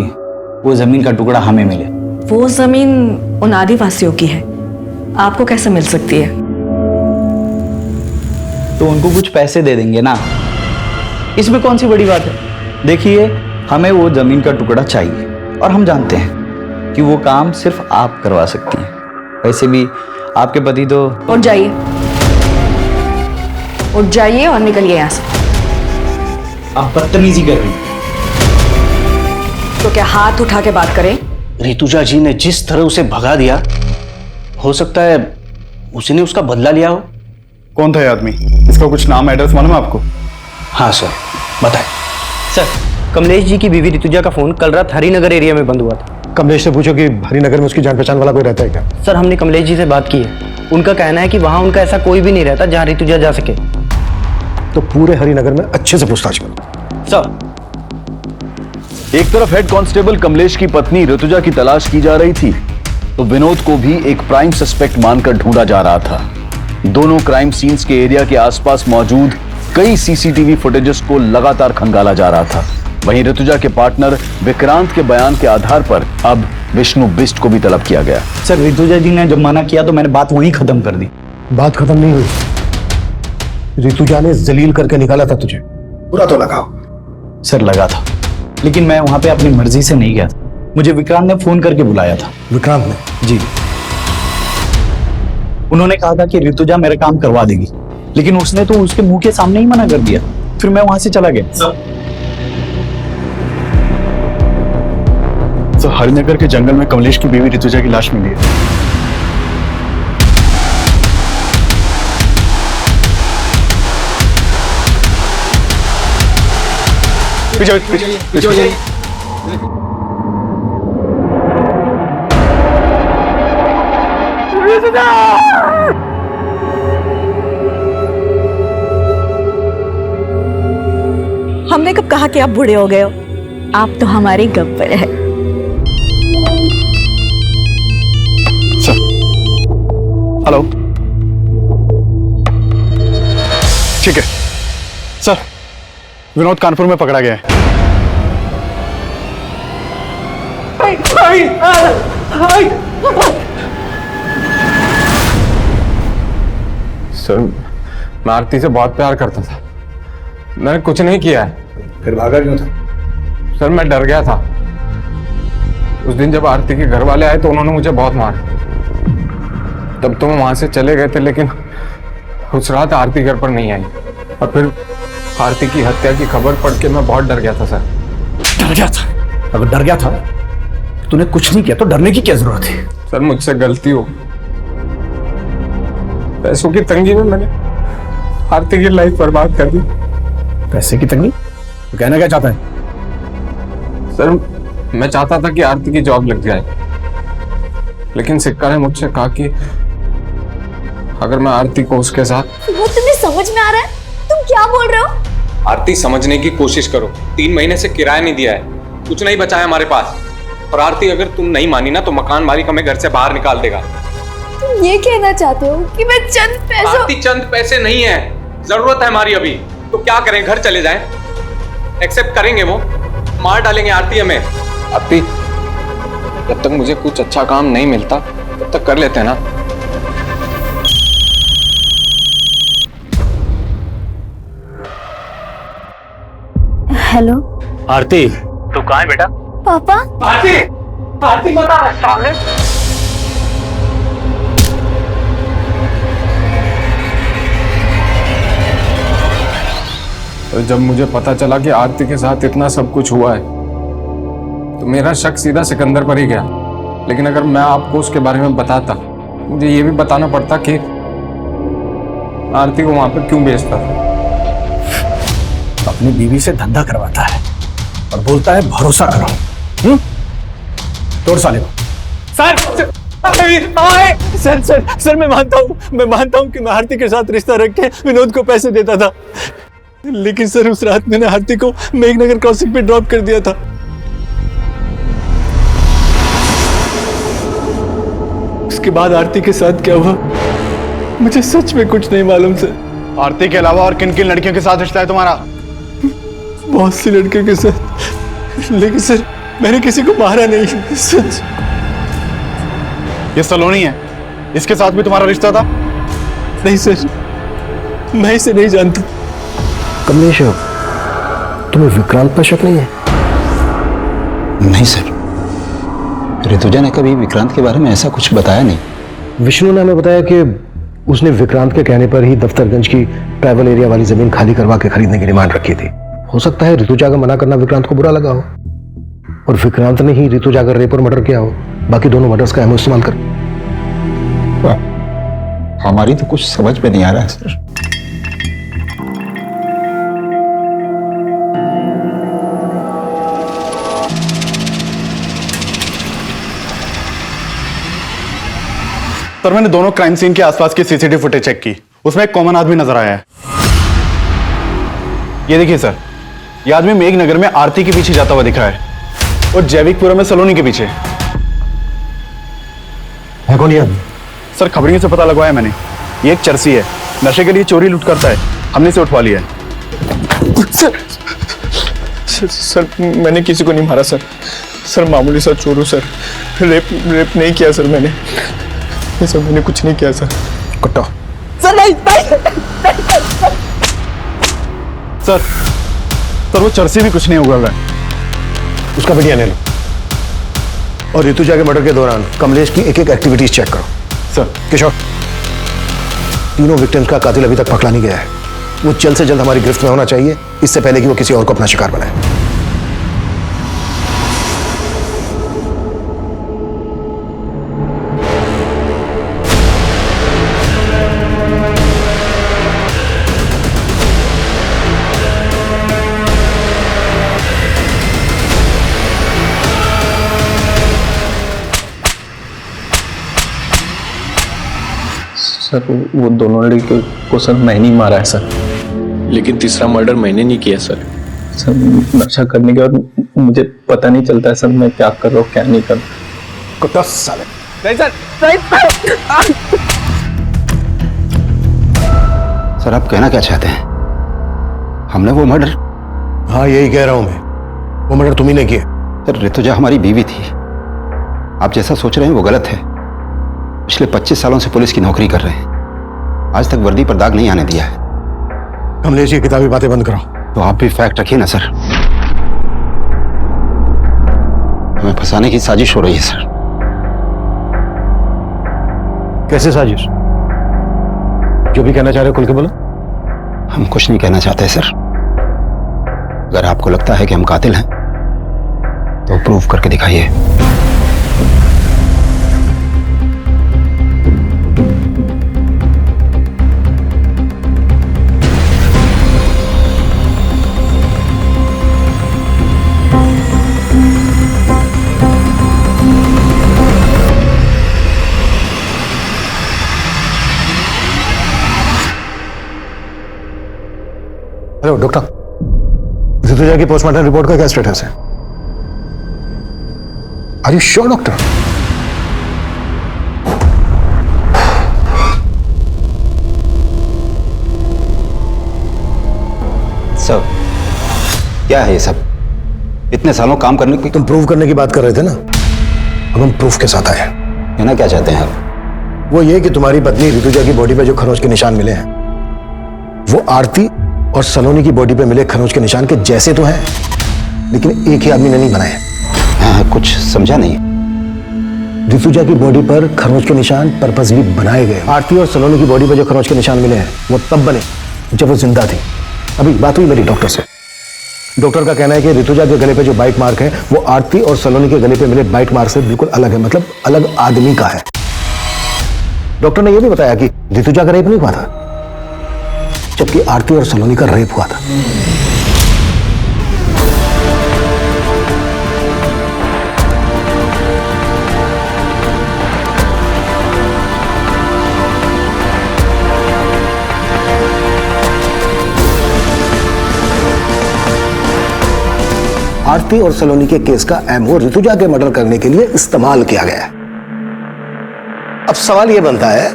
वो जमीन का टुकड़ा हमें मिले। वो जमीन उन आदिवासियों की है, आपको कैसे मिल सकती है? तो उनको कुछ पैसे दे देंगे ना, इसमें कौन सी बड़ी बात है। देखिए, हमें वो जमीन का टुकड़ा चाहिए और हम जानते हैं कि वो काम सिर्फ आप करवा सकती हैं। वैसे भी आपके पति तो। उठ जाइए, उठ जाइए और निकलिए यहाँ से। आप बदतमीजी कर रही हैं। तो क्या हाथ उठा के बात करें? रितुजा जी ने जिस तरह उसे भगा दिया, हो सकता है उसने उसका बदला लिया हो। कौन था ये आदमी? इसका कुछ नाम एड्रेस मालूम है आपको? हाँ सर, बताएं। सर, कमलेश जी की बीवी रितुजा का फोन कल रात हरिनगर एरिया में बंद हुआ था। कमलेश से पूछो कि हरिनगर में उसकी जान पहचान वाला कोई रहता है क्या? सर, हमने कमलेश जी से बात की है, उनका कहना है कि वहां उनका ऐसा कोई भी नहीं रहता जहां रितुजा जा सके। तो पूरे हरिनगर में अच्छे से पूछताछ करो। सर, एक तरफ हेड कांस्टेबल कमलेश की पत्नी ऋतुजा की तलाश की जा रही थी, तो विनोद को भी एक प्राइम सस्पेक्ट मानकर ढूंढा जा रहा था। दोनों क्राइम सीन्स के एरिया के आसपास मौजूद कई सीसीटीवी फुटेजेस को लगातार खंगाला जा रहा था। वहीं ऋतुजा के पार्टनर विक्रांत के बयान के आधार पर अब विष्णु बिष्ट को भी तलब किया गया। सर, रितुजा जी ने जब मना किया तो मैंने बात वहीं खत्म कर दी। बात खत्म नहीं हुई। रितुजा ने जलील करके निकाला था तुझे, बुरा तो लगा। सर, लगा था, लेकिन मैं वहां पे अपनी मर्जी से नहीं गया था। मुझे विक्रांत ने फोन करके बुलाया था। विक्रांत ने? जी। उन्होंने कहा था कि रितुजा मेरा काम करवा देगी, लेकिन उसने तो उसके मुंह के सामने ही मना कर दिया। फिर मैं वहां से चला गया। सर, हरिनगर के जंगल में कमलेश की बीवी रितुजा की लाश मिली है। पीछे। हमने कब कहा कि आप बूढ़े हो गए हो? आप तो हमारे गब्बर है। हेलो, ठीक है सर, विनोद कानपुर में पकड़ा गया है। सर, मैं आरती से बहुत प्यार करता था, मैंने कुछ नहीं किया है। फिर भागा क्यों था? सर, मैं डर गया था। उस दिन जब आरती के घर वाले आए तो उन्होंने मुझे बहुत मारा। तब तो वहां से चले गए थे, लेकिन उस रात आरती घर पर नहीं आई और फिर आरती की हत्या की खबर पढ़ के मैं बहुत डर गया था। सर, डर गया था? अगर डर गया था तूने कुछ नहीं किया तो डरने की क्या जरूरत है? सर, मुझसे गलती हो, पैसों की तंगी में मैंने आरती की लाइफ बर्बाद कर दी। पैसे की तंगी? तो कहना क्या चाहता है? सर, मैं चाहता था कि आरती की जॉब लग जाए, लेकिन सिक्का ने मुझसे कहा कि अगर मैं आरती को उसके साथ। वो तुम्हें समझ में आ रहा है? तुम क्या बोल रहे हो? आरती, समझने की कोशिश करो। 3 महीने से किराया नहीं दिया है, कुछ नहीं बचा है हमारे पास। और आरती, अगर तुम नहीं मानी ना तो मकान मालिक हमें घर से बाहर निकाल देगा। तुम ये कहना चाहते हो कि मैं चंद पैसों? आरती, चंद पैसे नहीं है, जरूरत है हमारी अभी। तो क्या करें, घर चले जाएं? एक्सेप्ट करेंगे वो? मार डालेंगे आरती हमें। आरती, जब तक मुझे कुछ अच्छा काम नहीं मिलता तब तक कर लेते हैं ना। हेलो आरती, तू कहाँ है बेटा? पापा। आरती, आरती बता सामने। तो जब मुझे पता चला कि आरती के साथ इतना सब कुछ हुआ है तो मेरा शक सीधा सिकंदर पर ही गया। लेकिन अगर मैं आपको उसके बारे में बताता, मुझे ये भी बताना पड़ता कि आरती को वहां पर क्यों बेचता था। अपनी बीवी से धंधा करवाता है और बोलता है भरोसा करो। तोड़ साले को। सर, मैं मानता हूँ कि मैं आरती के साथ रिश्ता रख के विनोद को पैसे देता था, लेकिन सर उस रात मैंने आरती को मेघनगर क्रॉसिंग पे ड्रॉप कर दिया था। उसके बाद आरती के साथ क्या हुआ मुझे सच में कुछ नहीं मालूम सर। आरती के अलावा और किन किन लड़कियों के साथ रिश्ता है तुम्हारा? बहुत सी लड़कियों के साथ, लेकिन सर मैंने किसी को मारा नहीं सच। ये सलोनी है, इसके साथ भी तुम्हारा रिश्ता था? नहीं सर, मैं इसे नहीं जानता। कमलेश, तुम्हें विक्रांत पर शक नहीं है? नहीं सर, ऋतुजा ने कभी विक्रांत के बारे में ऐसा कुछ बताया नहीं। विष्णु ने हमें बताया कि उसने विक्रांत के कहने पर ही दफ्तरगंज की ट्रैवल एरिया वाली जमीन खाली करवा के खरीदने की डिमांड रखी थी। हो सकता है ऋतुजा का मना करना विक्रांत को बुरा लगा हो और विक्रांत ने ही ऋतुजा का रेप और मर्डर किया हो, बाकी दोनों मर्डर्स का एमओ इस्तेमाल कर। हमारी तो कुछ समझ में नहीं आ रहा है सर। सर मैंने दोनों क्राइम सीन के आसपास की सीसीटीवी फुटेज चेक की, उसमें एक कॉमन आदमी नजर आया है। ये देखिए सर, ये आदमी मेघनगर में आरती के पीछे जाता हुआ दिखा है और जैविकपुरा में सलोनी के पीछे है। कौन ये आदमी? सर खबरियों से पता लगवाया मैंने, ये एक चरसी है, नशे के लिए चोरी लूट करता है, हमने इसे उठवा लिया है। सर मैंने किसी को नहीं मारा सर। सर मामूली सा चोर हूं सर, रेप नहीं किया सर मैंने। सर मैंने कुछ नहीं किया सर। कुत्ता सर नहीं सर वो चरसी भी कुछ नहीं उगल रहा है। उसका वीडियो ले लो और ऋतुजा के मर्डर के दौरान कमलेश की एक एक एक्टिविटीज चेक करो। सर किशोर, तीनों विक्टिम्स का कातिल अभी तक पकड़ा नहीं गया है। वो जल्द से जल्द हमारी गिरफ्त में होना चाहिए, इससे पहले कि वो किसी और को अपना शिकार बनाए। सर वो दोनों लड़के को सर मैंने ही मारा है सर, लेकिन तीसरा मर्डर मैंने नहीं किया सर। सर नशा करने के बाद मुझे पता नहीं चलता है सर मैं क्या कर रहा हूँ क्या नहीं कर रहा। कुत्ता साले। नहीं सर, सर आप कहना क्या चाहते हैं? हमने वो मर्डर? हाँ यही कह रहा हूं मैं, वो मर्डर तुम ही ने किया। सर ऋतुजा हमारी बीवी थी, आप जैसा सोच रहे हैं वो गलत है। पिछले 25 सालों से पुलिस की नौकरी कर रहे हैं, आज तक वर्दी पर दाग नहीं आने दिया है। कमलेश, ये किताबी बातें बंद करो। तो आप भी फैक्ट रखिए ना सर। हमें फंसाने की साजिश हो रही है सर। कैसे साजिश? जो भी कहना चाह रहे हो खुल के बोलो। हम कुछ नहीं कहना चाहते सर। अगर आपको लगता है कि हम कातिल हैं तो प्रूव करके दिखाइए। हेलो डॉक्टर, ऋतुजा की पोस्टमार्टम रिपोर्ट का क्या स्टेटस है? Are you sure doctor? Sir क्या है ये सब? इतने सालों काम करने की तुम प्रूव करने की बात कर रहे थे ना, अब हम प्रूफ के साथ आए हैं। कहना क्या चाहते हैं आप? वो ये कि तुम्हारी पत्नी ऋतुजा की बॉडी पे जो खरोंच के निशान मिले हैं वो आरती और सलोनी की बॉडी पे मिले खरोंच के निशान के जैसे तो हैं, लेकिन एक ही आदमी ने नहीं बनाए। हाँ, कुछ समझा नहीं। ऋतुजा की बॉडी पर खरोंच के निशान पर्पसली बनाए गए। आरती और सलोनी की बॉडी पर जो खरोंच के निशान मिले हैं वो तब बने जब वो जिंदा थी। अभी बात हुई मेरी डॉक्टर से, डॉक्टर का कहना है कि ऋतुजा के गले पे जो बाइट मार्क है वो आरती और सलोनी के गले पे मिले बाइट मार्क से बिल्कुल अलग है, मतलब अलग आदमी का है। डॉक्टर ने यह भी बताया कि ऋतुजा का रेप नहीं हुआ था, जबकि आरती और सलोनी का रेप हुआ था। आरती और सलोनी के केस का एमओ ऋतुजा के मर्डर करने के लिए इस्तेमाल किया गया है। अब सवाल यह बनता है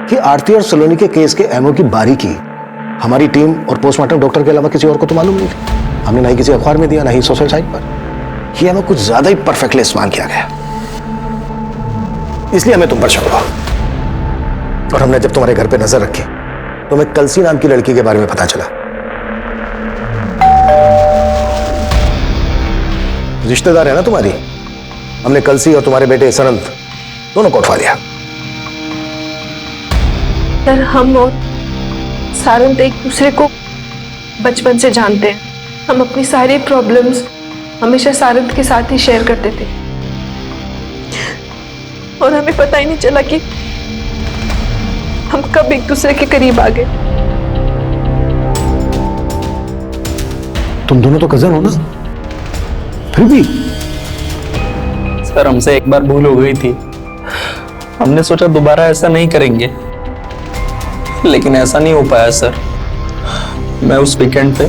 कि आरती और सलोनी के केस के एमओ की बारीकी हमारी टीम और पोस्टमार्टम डॉक्टर के अलावा किसी और को तो मालूम नहीं थी। हमने ना ही किसी अखबार में दिया, ना ही सोशल साइट पर। यह एमओ कुछ ज्यादा ही परफेक्टली इस्तेमाल किया गया, इसलिए हमें तुम पर शक हुआ। और हमने जब तुम्हारे घर पे नजर रखी तो हमें कलसी नाम की लड़की के बारे में पता चला। रिश्तेदार है ना तुम्हारी। हमने कलसी और तुम्हारे बेटे सरंत दोनों को उठवा लिया। सर, हम और सारंत एक दूसरे को बचपन से जानते हैं। हम अपनी सारी प्रॉब्लम्स हमेशा सारंत के साथ ही शेयर करते थे और हमें पता ही नहीं चला कि हम कब एक दूसरे के करीब आ गए। तुम दोनों तो कजन हो ना, फिर भी। सर, हमसे एक बार भूल हो गई थी। हमने सोचा दोबारा ऐसा नहीं करेंगे, लेकिन ऐसा नहीं हो पाया सर। मैं उस वीकेंड पे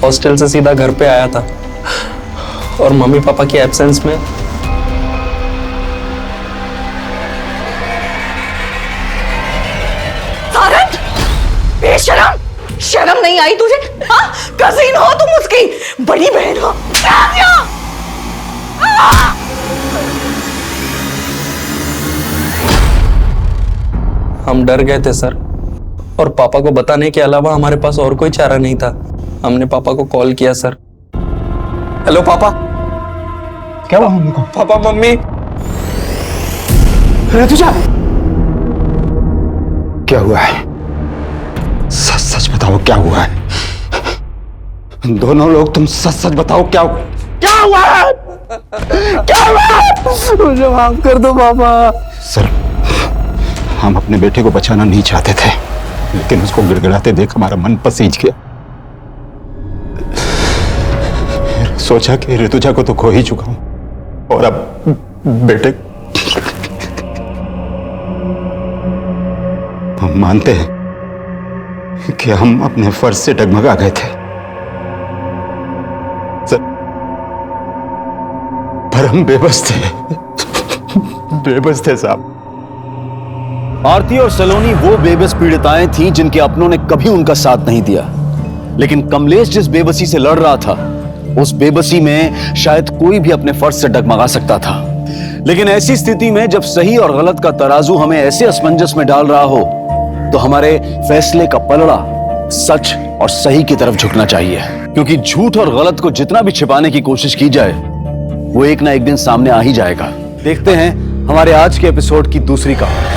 हॉस्टल से सीधा घर पे आया था और मम्मी पापा के एब्सेंस में सारंत, बेशरम, शर्म नहीं आई तुझे? हाँ, कजिन हो तुम उसकी, बड़ी बहन हो। हम डर गए थे सर, और पापा को बताने के अलावा हमारे पास और कोई चारा नहीं था। हमने पापा को कॉल किया सर। हेलो पापा। क्या हुआ मम्मी को? पापा, मम्मी। ऋतुजा, क्या हुआ है? सच सच बताओ क्या हुआ है? दोनों लोग तुम सच सच बताओ क्या हुआ है? क्या हुआ है? मुझे माफ कर दो पापा। सर, हम अपने बेटे को बचाना नहीं चाहते थे, लेकिन उसको गिड़गिड़ाते देख हमारा मन पसीज गया। सोचा कि ऋतुजा को तो खो ही चुका हूं, और अब बेटे। हम मानते हैं कि हम अपने फर्ज से डगमगा गए थे सर, पर हम बेबस थे। बेबस थे साहब। आरती और सलोनी वो बेबस पीड़िताएं थीं जिनके अपनों ने कभी उनका साथ नहीं दिया। लेकिन कमलेश जिस बेबसी से लड़ रहा था, उस बेबसी में शायद कोई भी अपने फर्ज से डगमगा सकता था। लेकिन ऐसी स्थिति में जब सही और गलत का तराजू हमें ऐसे असमंजस में डाल रहा हो, तो हमारे फैसले का पलड़ा सच और सही की तरफ झुकना चाहिए। क्योंकि झूठ और गलत को जितना भी छिपाने की कोशिश की जाए, वो एक ना एक दिन सामने आ ही जाएगा। देखते हैं हमारे आज के एपिसोड की दूसरी कहानी।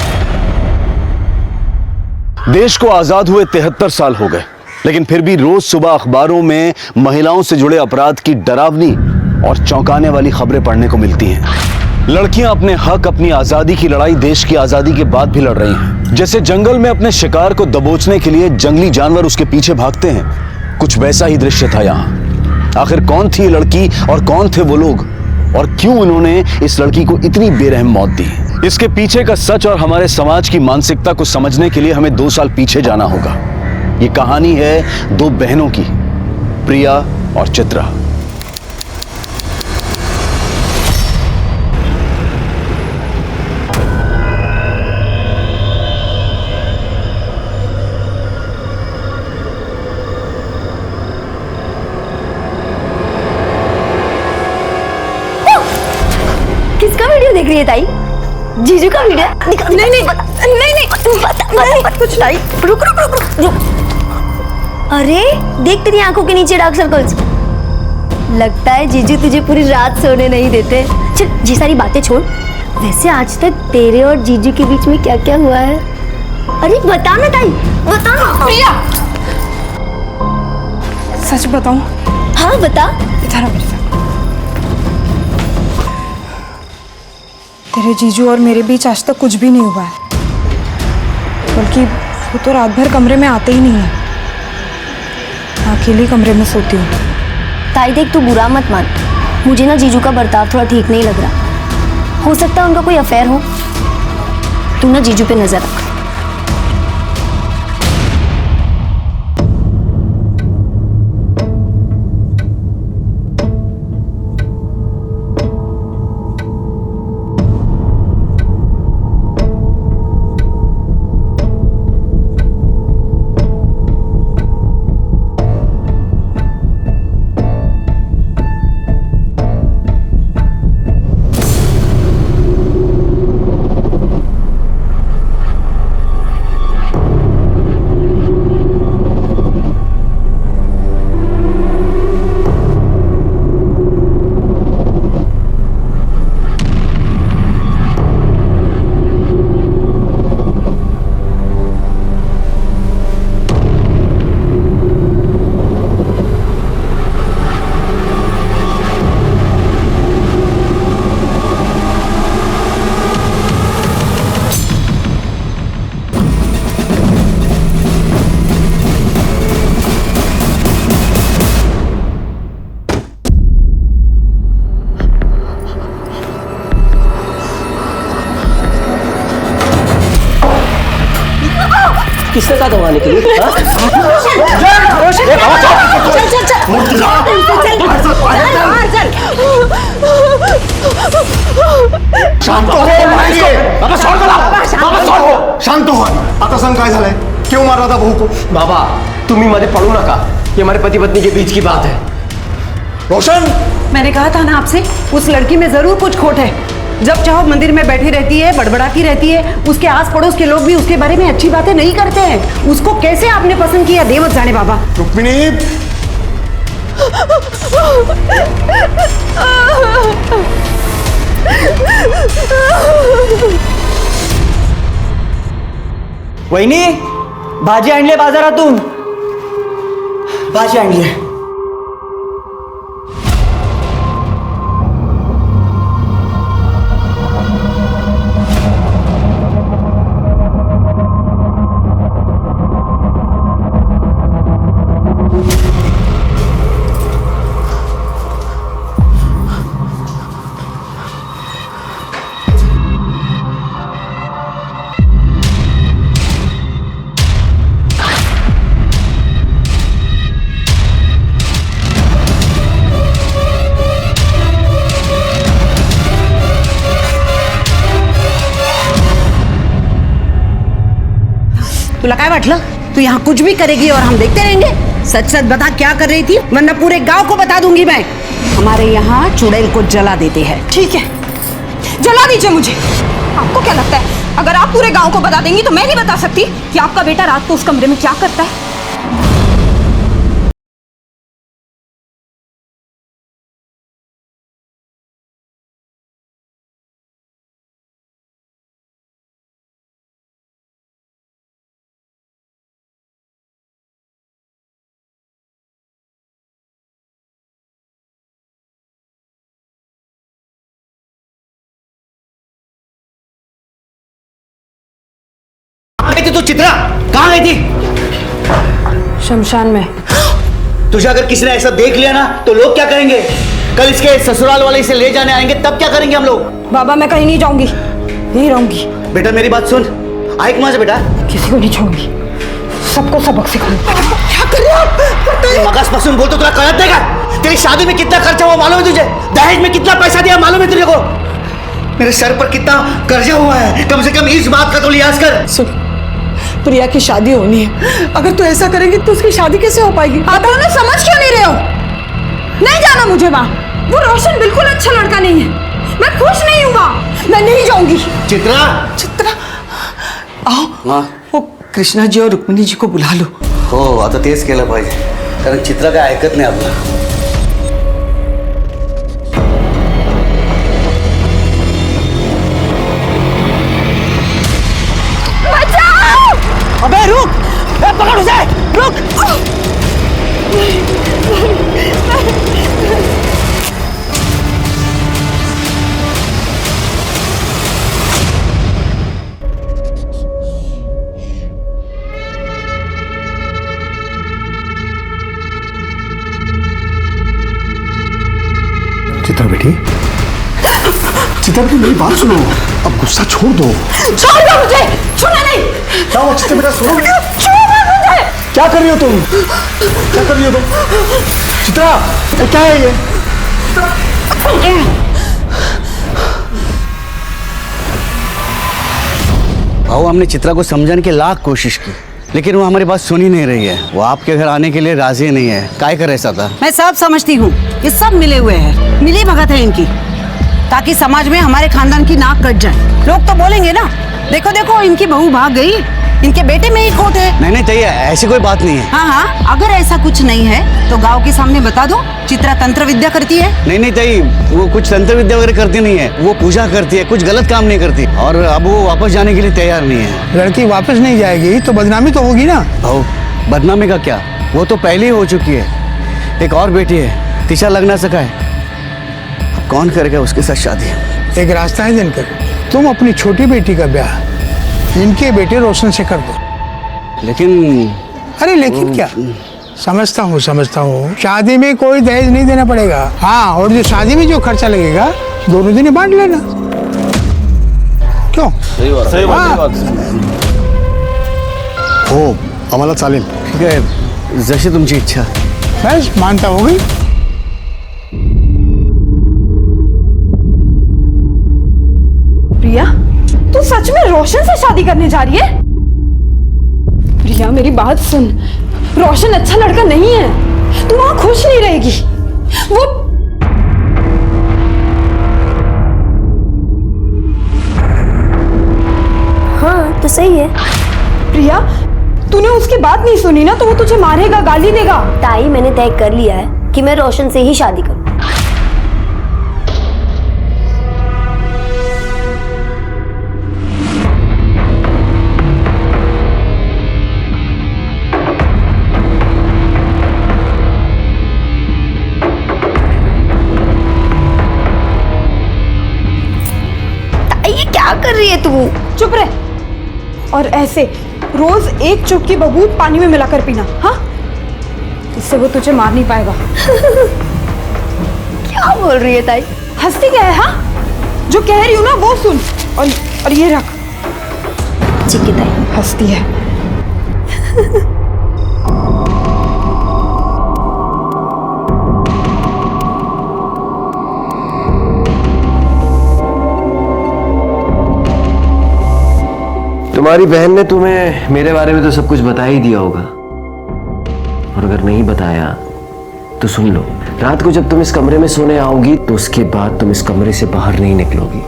देश को आजाद हुए 73 साल हो गए, लेकिन फिर भी रोज सुबह अखबारों में महिलाओं से जुड़े अपराध की डरावनी और चौंकाने वाली खबरें पढ़ने को मिलती हैं। लड़कियां अपने हक, अपनी आजादी की लड़ाई देश की आजादी के बाद भी लड़ रही हैं। जैसे जंगल में अपने शिकार को दबोचने के लिए जंगली जानवर उसके पीछे भागते हैं, कुछ वैसा ही दृश्य था यहाँ। आखिर कौन थी ये लड़की और कौन थे वो लोग, और क्यों उन्होंने इस लड़की को इतनी बेरहम मौत दी? इसके पीछे का सच और हमारे समाज की मानसिकता को समझने के लिए हमें 2 साल पीछे जाना होगा। ये कहानी है 2 बहनों की, प्रिया और चित्रा। किसका वीडियो देख रही है ताई? जीजू का वीडियो? नहीं नहीं नहीं नहीं कुछ नहीं। रुक रुक रुक रुक। अरे देख तेरी आंखों के नीचे डार्क सर्कल्स। लगता है जीजू तुझे पूरी रात सोने नहीं देते। चल ये सारी बातें छोड़, वैसे आज तक तेरे और जीजू के बीच में क्या क्या हुआ है? अरे बता ना ताई, बता ना। प्रिया, सच बताऊं? हाँ बता। इधर आ मेरे साथ। तेरे जीजू और मेरे बीच आज तक कुछ भी नहीं हुआ है, बल्कि वो तो रात भर कमरे में आते ही नहीं है। अकेले कमरे में सोती हूँ। ताई देख, तू बुरा मत मान, मुझे ना जीजू का बर्ताव थोड़ा ठीक नहीं लग रहा। हो सकता है उनका कोई अफेयर हो। तू ना जीजू पे नजर रख। किसने कहा दबाने के लिए? हाँ? शांत हो शांत हो आता सांग काय झालंय क्यों मार रहा था बहू को बाबा तुम्ही मध्ये पड़ू नका ये हमारे पति पत्नी के बीच की बात है रोशन मैंने कहा था ना आपसे उस लड़की में जरूर कुछ खोट है जब चाहो मंदिर में बैठी रहती है बड़बड़ाती रहती है उसके आस पड़ोस के लोग भी उसके बारे में अच्छी बातें नहीं करते हैं उसको कैसे आपने पसंद किया दे मत जाने बाबा रुक्मिणी वहिनी भाजी आणली बाजारातून भाजी आणली तुला काय वाटलं तू यहाँ कुछ भी करेगी और हम देखते रहेंगे सच सच बता क्या कर रही थी वरना पूरे गांव को बता दूंगी मैं हमारे यहाँ चुड़ैल को जला देते हैं ठीक है जला दीजिए मुझे आपको क्या लगता है अगर आप पूरे गांव को बता देंगी तो मैं नहीं बता सकती कि आपका बेटा रात को उस कमरे में क्या करता है तू चित्रा कहाँ गई थी शमशान में तुझे अगर किसी ने ऐसा देख लिया ना तो लोग क्या करेंगे कल इसके ससुराल वाले इसे ले जाने आएंगे तब क्या करेंगे हम लोग बाबा मैं कहीं नहीं जाऊंगी यहीं रहूंगी बेटा मेरी बात सुन आए कहाँ से बेटा किसी को नहीं छोड़ूंगी सबको सबक सिखाऊंगी क्या कर रहे हो मगज पसंद बोल तो तुला कळत देगा तेरी शादी में कितना खर्चा हुआ मालूम है तुझे दहेज में कितना पैसा दिया मालूम है तुझे को मेरे सर पर कितना कर्जा हुआ है कम से कम इस बात का तो लिहाज कर सुन प्रिया की शादी होनी है अगर तू ऐसा करेंगे तो उसकी शादी कैसे हो पाएगी आप दोनों समझ क्यों नहीं रहे हो नहीं जाना मुझे वहां वो रोशन बिल्कुल अच्छा लड़का नहीं है मैं खुश नहीं हूँ वहां मैं नहीं जाऊंगी चित्रा चित्रा आओ हाँ वो कृष्णा जी और रुक्मिणी जी को बुला लो हो आता तेच केलं पाहिजे कारण चित्रा काय ऐकत नाही आपलं अबे रुक पकड़ उसे रुक चित्रा बेटी चित्रा बेटी मेरी बात सुनो अब गुस्सा छोड़ दो छोड़ दो मुझे सुना नहीं क्या हुआ चित्रा बेटा सुनो छोड़ मुझे क्या कर रही हो तुम क्या कर रही हो तुम चित्रा ये क्या है ये भाऊ हमने चित्रा को समझाने की लाख कोशिश की लेकिन वो हमारी बात सुन ही नहीं रही है वो आपके घर आने के लिए राजी नहीं है काय कर ऐसा था मैं सब समझती हूँ ये सब मिले हुए हैं मिली भगत है इनकी ताकि समाज में हमारे खानदान की नाक कट जाए लोग तो बोलेंगे ना देखो देखो इनकी बहू भाग गई इनके बेटे में ही खोट है नहीं नहीं चाहिए ऐसी कोई बात नहीं है हाँ हाँ अगर ऐसा कुछ नहीं है तो गांव के सामने बता दो चित्रा तंत्र विद्या करती है नहीं नहीं चाहिए वो कुछ तंत्र विद्या वगैरह करती नहीं है वो पूजा करती है कुछ गलत काम नहीं करती और अब वो वापस जाने के लिए तैयार नहीं है लड़की वापस नहीं जाएगी तो बदनामी तो होगी ना भाऊ बदनामी का क्या वो तो पहले ही हो चुकी है एक और बेटी है तिशा लगना सका है कौन करेगा उसके साथ शादी एक रास्ता है दिनकर तुम अपनी छोटी बेटी का ब्याह इनके बेटे रोशन से कर दो लेकिन अरे लेकिन क्या समझता हूँ शादी में कोई दहेज नहीं देना पड़ेगा हाँ और जो शादी में जो खर्चा लगेगा दोनों दिन बांट लेना क्यों सही बात हो आम्हाला चालेल. ठीक आहे, जशी तुमची इच्छा. बस मानता हो गई. प्रिया, तू सच में रोशन से शादी करने जा रही है? प्रिया मेरी बात सुन, रोशन अच्छा लड़का नहीं है, तू वहां खुश नहीं रहेगी. वो हाँ तो सही है. प्रिया, तूने उसकी बात नहीं सुनी ना तो वो तुझे मारेगा, गाली देगा. ताई मैंने तय कर लिया है कि मैं रोशन से ही शादी करूँ. ये क्या कर रही है तू? चुप रह. और ऐसे रोज एक चुटकी बबूल पानी में मिलाकर पीना. हाँ, इससे वो तुझे मार नहीं पाएगा. क्या बोल रही है ताई? हंसती क्या है? हाँ, जो कह रही हूँ ना वो सुन. और ये रख. ठीक है ताई. हंसती है. तुम्हारी बहन ने तुम्हें मेरे बारे में तो सब कुछ बता ही दिया होगा, और अगर नहीं बताया तो सुन लो. रात को जब तुम इस कमरे में सोने आओगी तो उसके बाद तुम इस कमरे से बाहर नहीं निकलोगी.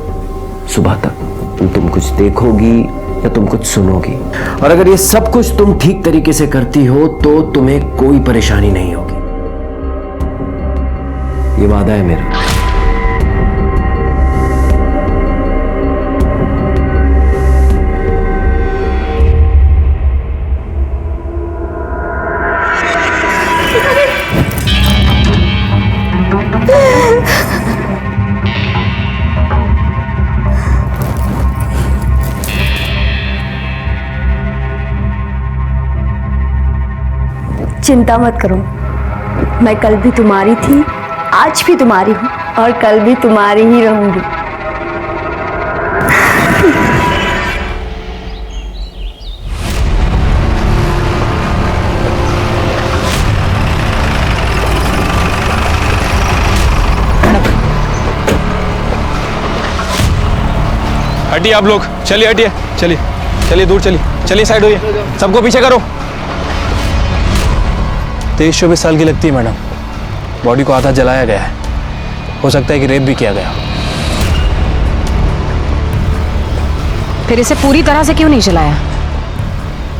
सुबह तक तुम कुछ देखोगी या तुम कुछ सुनोगी, और अगर ये सब कुछ तुम ठीक तरीके से करती हो तो तुम्हें कोई परेशानी नहीं होगी. ये वादा है मेरा. चिंता मत करो, मैं कल भी तुम्हारी थी, आज भी तुम्हारी हूँ और कल भी तुम्हारी ही रहूंगी. हटिए आप लोग, चलिए हटिए, चलिए चलिए दूर चलिए, चलिए साइड होइए, सबको पीछे करो. 23-24 साल की लगती है मैडम. बॉडी को आधा जलाया गया है, हो सकता है कि रेप भी किया गया. फिर इसे पूरी तरह से क्यों नहीं जलाया,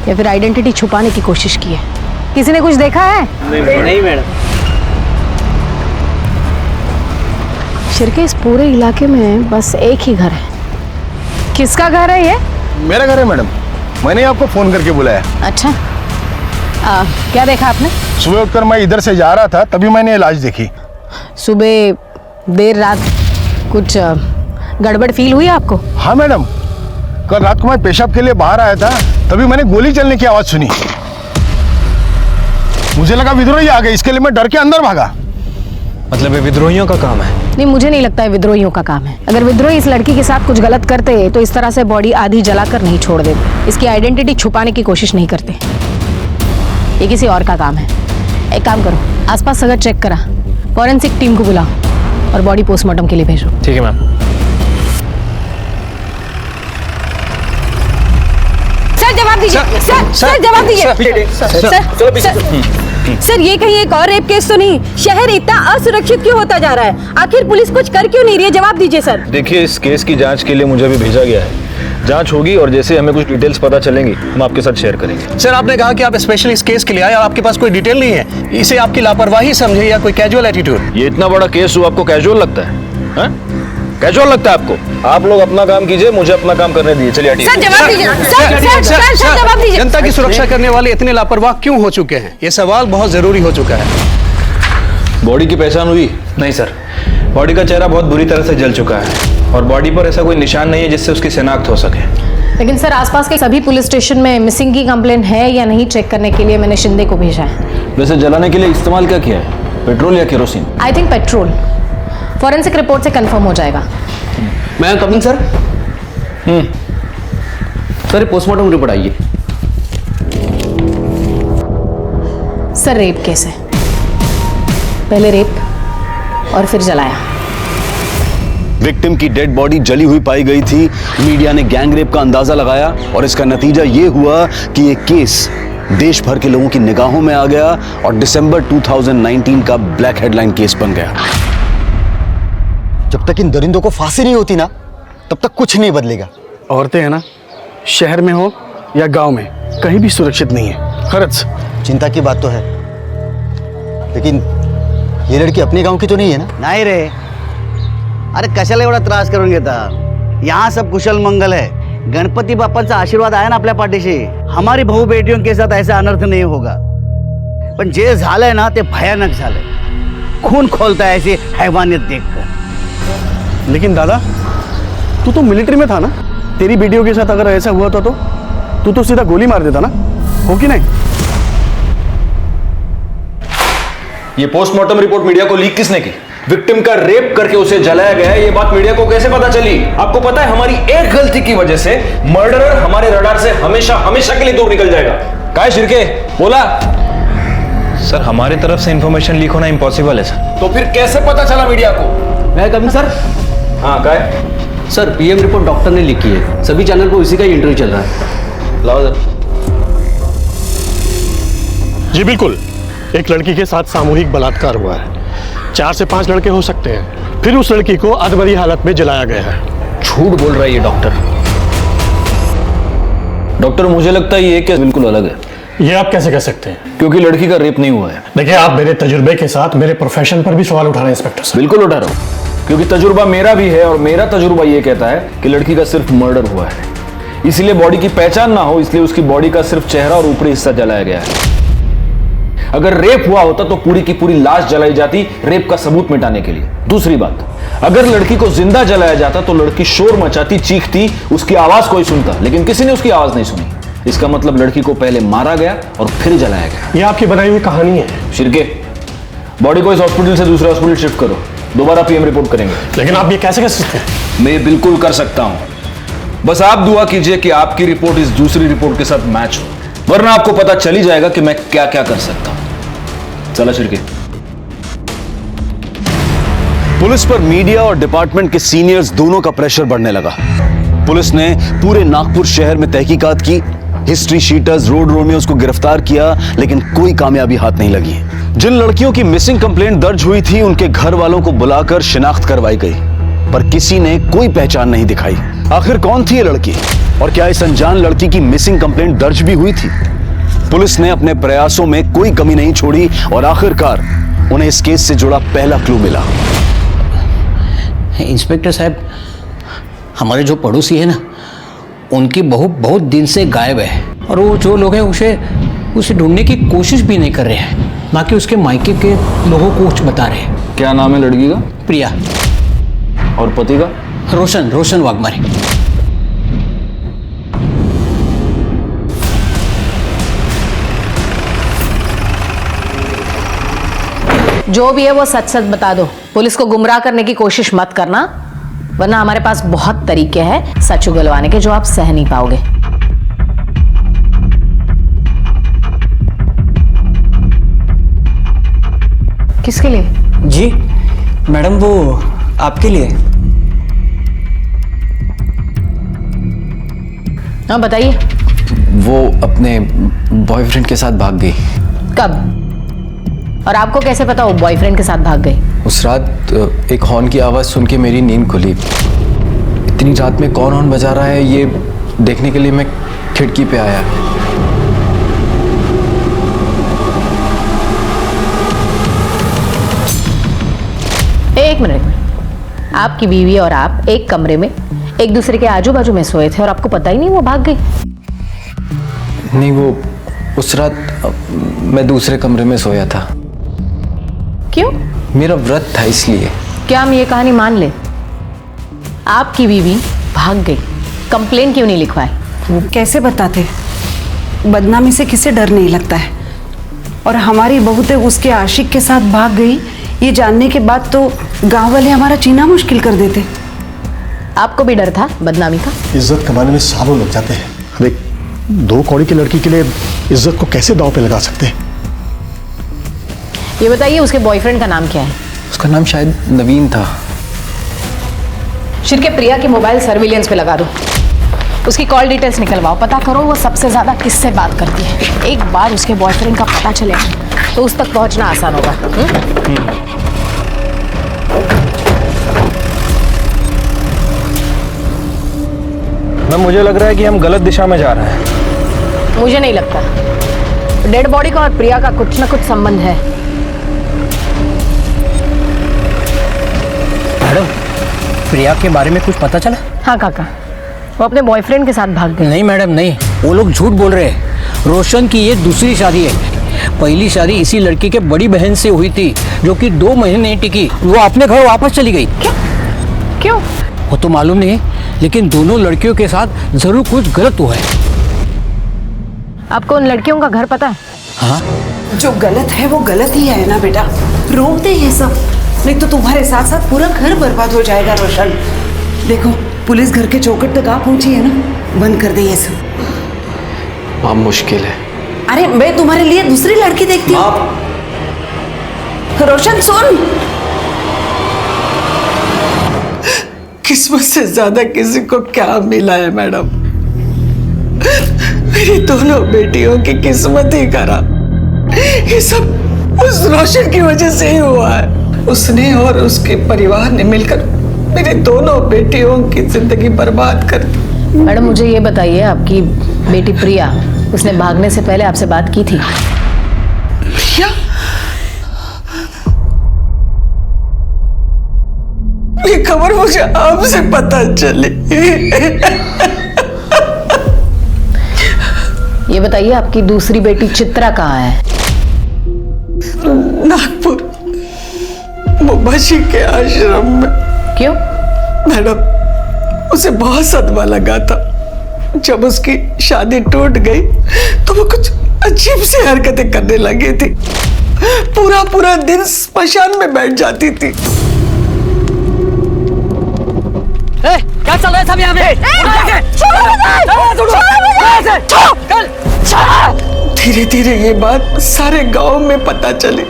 या फिर आइडेंटिटी छुपाने की कोशिश की है? किसी ने कुछ देखा है? नहीं मैडम. शिरके, इस पूरे इलाके में बस एक ही घर है. किसका घर है ये? मेरा घर है मैडम, मैंने आपको फोन करके बुलाया. अच्छा, क्या देखा आपने? सुबह उठकर मैं इधर से जा रहा था, तभी मैंने लाश देखी. सुबह देर रात कुछ गड़बड़ फील हुई आपको? हाँ मैडम, कल रात को मैं पेशाब के लिए बाहर आया था, तभी मैंने गोली चलने की आवाज सुनी. मुझे लगा विद्रोही आ गए, इसके लिए मैं डर के अंदर भागा. मतलब ये विद्रोहियों का काम है? नहीं, मुझे नहीं लगता है विद्रोहियों का काम है. अगर विद्रोही इस लड़की के साथ कुछ गलत करते तो इस तरह से बॉडी आधी जलाकर नहीं छोड़ देते. इसकी आइडेंटिटी छुपाने की कोशिश नहीं करते. ये किसी और का काम है. एक काम करो, आसपास सगर चेक करा, फॉरेंसिक टीम को बुलाओ और बॉडी पोस्टमार्टम के लिए भेजो. ठीक है मैम. सर जवाब दीजिए. सर जवाब दीजिए. सर ये कहीं एक और रेप केस तो नहीं? शहर इतना असुरक्षित क्यों होता जा रहा है? आखिर पुलिस कुछ कर क्यों नहीं रही है? जवाब दीजिए सर. देखिए, इस केस की जांच के लिए मुझे अभी भेजा गया है. जांच होगी और जैसे हमें कुछ डिटेल्स पता चलेंगी हम आपके साथ शेयर करेंगे. सर, आपने कहा कि आप स्पेशल इस केस के लिए आए और आपके पास कोई डिटेल नहीं है. इसे आपकी लापरवाही समझे या कोई कैजुअल एटीट्यूड? ये इतना बड़ा केस हो, आपको कैजुअल लगता है? कैजुअल लगता है आपको? आप लोग अपना काम कीजिए, मुझे अपना काम करने दीजिए. चलिए हटिए. सर जवाब दीजिए. सर जवाब दीजिए. जनता की सुरक्षा करने वाले इतने लापरवाह क्यों हो चुके हैं? ये सवाल बहुत जरूरी हो चुका है. बॉडी की पहचान हुई? नहीं सर, बॉडी का चेहरा बहुत बुरी तरह से जल चुका है और बॉडी पर ऐसा कोई निशान नहीं है जिससे उसकी शिनाख्त हो सके. लेकिन सर, आसपास के सभी पुलिस स्टेशन में मिसिंग की कंप्लेंट है या नहीं चेक करने के लिए मैंने शिंदे को भेजा है. वैसे जलाने के लिए इस्तेमाल क्या किया है, पेट्रोल या kerosene? I think petrol. Forensic report से कंफर्म हो जाएगा. मैं coming sir. Sir postmortem report आइए. सर रेप केस है, पहले रेप और फिर जलाया। विक्टिम की डेड बॉडी जली हुई पाई गई थी। मीडिया ने गैंग रेप का अंदाजा लगाया और इसका नतीजा यह हुआ कि यह केस देश भर के लोगों की निगाहों में आ गया और दिसंबर 2019 का ब्लैक हेडलाइन केस बन गया। जब तक इन दरिंदों को फांसी नहीं होती ना, तब तक कुछ नहीं बदलेगा। औरतें हैं ना, शहर में हो या गांव में, कहीं भी सुरक्षित नहीं है। खरच चिंता की बात तो है, लेकिन ये लड़की अपने गांव की तो नहीं है ना? नाही रे, अरे कशाला एवढा त्रास करून घेता? यहाँ सब कुशल मंगल है। गणपति बाप्पाचा आशीर्वाद आहे ना आपल्या पाठीशी। हमारी बहू बेटियों के साथ ऐसा अनर्थ नहीं होगा। पण जे झालंय ना ते भयानक झालंय। खून खोलता है ऐसी हैवानियत देखकर। लेकिन दादा, तू तो मिलिट्री में था ना? तेरी बेटियों के साथ अगर ऐसा हुआ था तो तू तो सीधा गोली मार देता ना, हो कि नहीं? ये पोस्टमार्टम रिपोर्ट मीडिया को लीक किसने की? विक्टिम का रेप करके उसे जलाया गया है, ये बात मीडिया को कैसे पता चली? आपको पता है हमारी एक गलती की वजह से मर्डरर हमारे रडार से हमेशा हमेशा के लिए दूर निकल जाएगा। काय शिर्के बोला? सर हमारी तरफ से इंफॉर्मेशन लीक होना इम्पॉसिबल है सर। तो फिर कैसे पता चला मीडिया को? मैं कभी सर? हाँ काय? सर पीएम रिपोर्ट डॉक्टर ने लिखी है, सभी चैनल पर उसी का ही इंटरव्यू चल रहा है। लाओ सर। जी बिल्कुल, एक लड़की के साथ सामूहिक बलात्कार हुआ है। 4 से 5 लड़के हो सकते हैं। फिर उस लड़की को अधमरी हालत में जलाया गया है। झूठ बोल रहा है ये डॉक्टर। डॉक्टर मुझे लगता है ये केस बिल्कुल अलग है। ये आप कैसे कह सकते हैं? क्योंकि लड़की का रेप नहीं हुआ है। देखिए, आप मेरे तजुर्बे के साथ मेरे प्रोफेशन पर भी सवाल उठा रहे हैं इंस्पेक्टर साहब। बिल्कुल उठा रहा हूं, क्योंकि तजुर्बा मेरा भी है और मेरा तजुर्बा ये कहता है कि लड़की का सिर्फ मर्डर हुआ है, इसलिए बॉडी की पहचान ना हो, इसलिए उसकी बॉडी का सिर्फ चेहरा और ऊपरी हिस्सा जलाया गया है। अगर रेप हुआ होता तो पूरी की पूरी लाश जलाई जाती रेप का सबूत मिटाने के लिए। दूसरी बात, अगर लड़की को जिंदा जलाया जाता तो लड़की शोर मचाती, चीखती, उसकी आवाज कोई सुनता, लेकिन किसी ने उसकी आवाज नहीं सुनी। इसका मतलब लड़की को पहले मारा गया और फिर जलाया गया। ये आपकी बनाई हुई कहानी है। शिर्के, बॉडी को इस हॉस्पिटल से दूसरे हॉस्पिटल शिफ्ट करो, दोबारा पीएम रिपोर्ट करेंगे। लेकिन आप ये कैसे कर सकते हैं? मैं बिल्कुल कर सकता हूं, बस आप दुआ कीजिए कि आपकी रिपोर्ट इस दूसरी रिपोर्ट के साथ मैच हो, वरना आपको पता चल ही जाएगा कि मैं क्या क्या कर सकता हूं। चला शिर्के। पुलिस पर मीडिया और डिपार्टमेंट के सीनियर्स दोनों का प्रेशर बढ़ने लगा। पुलिस ने पूरे नागपुर शहर में तहकीकात की, हिस्ट्री शीटर्स, रोड रोमियोज को गिरफ्तार किया, लेकिन कोई कामयाबी हाथ नहीं लगी। जिन लड़कियों की मिसिंग कंप्लेंट दर्ज हुई थी उनके घर वालों को बुलाकर शिनाख्त करवाई गई, पर किसी ने कोई पहचान नहीं दिखाई। आखिर कौन थी ये लड़की और क्या इस अनजान लड़की की मिसिंग कंप्लेंट दर्ज भी हुई थी? पुलिस ने अपने प्रयासों में कोई कमी नहीं छोड़ी और आखिरकार उन्हें इस केस से जुड़ा पहला क्लू मिला। इंस्पेक्टर साहब, हमारे जो पड़ोसी है ना, उनकी बहू बहुत दिन से गायब है और वो जो लोग हैं उसे ढूंढने की कोशिश भी नहीं कर रहे हैं, ना कि उसके मायके के लोगों को कुछ बता रहे हैं। क्या नाम है लड़की का? प्रिया। और पति का? रोशन वाघमारे। जो भी है वो सच सच बता दो, पुलिस को गुमराह करने की कोशिश मत करना, वरना हमारे पास बहुत तरीके हैं सच उगलवाने के जो आप सह नहीं पाओगे। किसके लिए? जी मैडम, वो आपके लिए। हाँ बताइए। वो अपने बॉयफ्रेंड के साथ भाग गई। कब और आपको कैसे पता वो बॉयफ्रेंड के साथ भाग गई? उस रात एक हॉर्न की आवाज़ सुन के मेरी नींद खुली। इतनी रात में कौन हॉर्न बजा रहा है ये देखने के लिए मैं खिड़की पे आया। एक मिनट, आपकी बीवी और आप एक कमरे में एक दूसरे के आजू बाजू में सोए थे और आपको पता ही नहीं वो भाग गई? नहीं, वो उस रात मैं दूसरे कमरे में सोया था। क्यों? मेरा व्रत था इसलिए। क्या हम ये कहानी मान ले? आपकी बीवी भाग गई, कंप्लेन क्यों नहीं लिखवाई? वो कैसे बताते? बदनामी से किसे डर नहीं लगता है। और हमारी बहू तो उसके आशिक के साथ भाग गई, ये जानने के बाद तो गांव वाले हमारा जीना मुश्किल कर देते। आपको भी डर था बदनामी का? इज्जत कमाने में सालों लग जाते हैं। देख, 2 कौड़ी की लड़की के लिए इज्जत को कैसे दांव पे लगा सकते हैं? ये बताइए उसके बॉयफ्रेंड का नाम क्या है? उसका नाम शायद नवीन था। शिरके, प्रिया की मोबाइल सर्विलेंस पे लगा दो, उसकी कॉल डिटेल्स निकलवाओ, पता करो वो सबसे ज्यादा किससे बात करती है। एक बार उसके बॉयफ्रेंड का पता चलेगा तो उस तक पहुंचना आसान होगा। मुझे लग रहा है कि हम गलत दिशा में जा रहे हैं। मुझे नहीं लगता। डेड बॉडी का और प्रिया का कुछ ना कुछ संबंध है। मैडम, प्रिया के बारे में कुछ पता चला? हाँ काका, वो अपने बॉयफ्रेंड के साथ भाग गई। नहीं मैडम नहीं, वो लोग झूठ बोल रहे हैं। रोशन की ये दूसरी शादी है। पहली शादी इसी लड़की के बड़ी बहन से हुई थी जो कि 2 महीने नहीं टिकी, वो अपने घर वापस चली गई। क्यों? वो तो मालूम नहीं, लेकिन दोनों लड़कियों के साथ जरूर कुछ गलत हुआ है। आपको उन लड़कियों का घर पता है? हाँ, जो गलत है वो गलत ही है ना बेटा, रोक दे ये सब, नहीं तो तुम्हारे साथ साथ पूरा घर बर्बाद हो जाएगा। रोशन देखो, पुलिस घर के चौखट तक आ पहुंची है ना, बंद कर दे ये सब। माँ मुश्किल है। अरे मैं तुम्हारे लिए दूसरी लड़की देखती हूँ। रोशन सुन, किस्मत से ज्यादा किसी को क्या मिला है मैडम? मेरी दोनों बेटियों की किस्मत ही खराब। ये सब उस रोशन की वजह से ही हुआ है। उसने और उसके परिवार ने मिलकर मेरी दोनों बेटियों की जिंदगी बर्बाद कर दी। मैडम मुझे ये बताइए, आपकी बेटी प्रिया, उसने भागने से पहले आपसे बात की थी? प्रिया? ये खबर मुझे आपसे पता चली। ये बताइए आपकी दूसरी बेटी चित्रा कहाँ है? नागपुर मुंबाशी के आश्रम में। क्यों? मैडम उसे बहुत सदमा लगा था। जब उसकी शादी टूट गई तो वो कुछ अजीब सी हरकतें करने लगी थी। पूरा पूरा दिन स्मशान में बैठ जाती थी। क्या चल रहा है सब यहाँ पे? धीरे धीरे ये बात सारे गांव में पता चली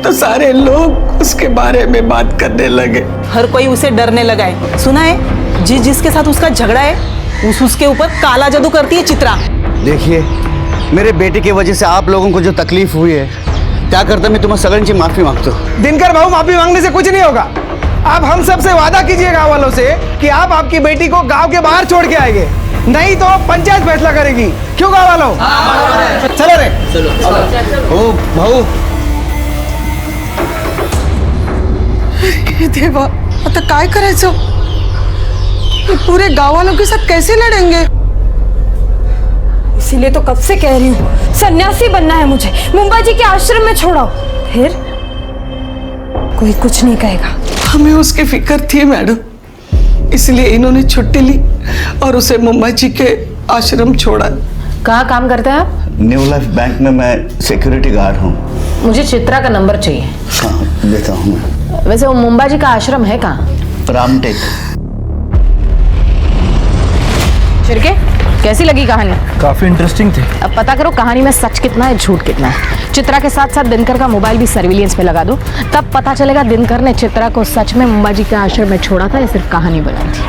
तो सारे लोग उसके बारे में बात करने लगे। हर कोई उसे डरने लगा है। सुना है जिसके साथ उसका झगड़ा है उसके ऊपर काला जादू करती है चित्रा। देखिए, मेरे बेटे की वजह से आप लोगों को जो तकलीफ हुई है, क्या करता मैं तुम्हें सगन माफी मांगता हूँ। दिनकर बाबू, माफी मांगने से कुछ नहीं होगा। आप हम सब से वादा कीजिए गांव वालों से कि आप आपकी बेटी को गांव के बाहर छोड़ के आएंगे, नहीं तो पंचायत फैसला करेगी। क्यों गांव वालों? चलो रे, चलो। ओ भाऊ, देवा, आता काय करायचं? पूरे गांव वालों के साथ कैसे लड़ेंगे? इसीलिए तो कब से कह रही हूँ, सन्यासी बनना है मुझे, मुंबा जी के आश्रम में छोड़ो, फिर कोई कुछ नहीं कहेगा। हमें उसकी फिक्र थी मैडम, इसलिए इन्होंने छुट्टी ली और उसे मुंबई जी के आश्रम छोड़ा। कहाँ काम करते हैं आप? न्यू लाइफ बैंक में मैं सिक्योरिटी गार्ड हूँ। मुझे चित्रा का नंबर चाहिए। हाँ, देता हूँ मैं। वैसे वो मुंबा जी का आश्रम है कहाँ? रामटेक। शिरके, कैसी लगी कहानी? काफी इंटरेस्टिंग थी। अब पता करो कहानी में सच कितना है, झूठ कितना है। चित्रा के साथ साथ दिनकर का मोबाइल भी सर्विलेंस पे लगा दो, तब पता चलेगा दिनकर ने चित्रा को सच में मुंबा जी के आश्रम में छोड़ा था या सिर्फ कहानी बनाई थी।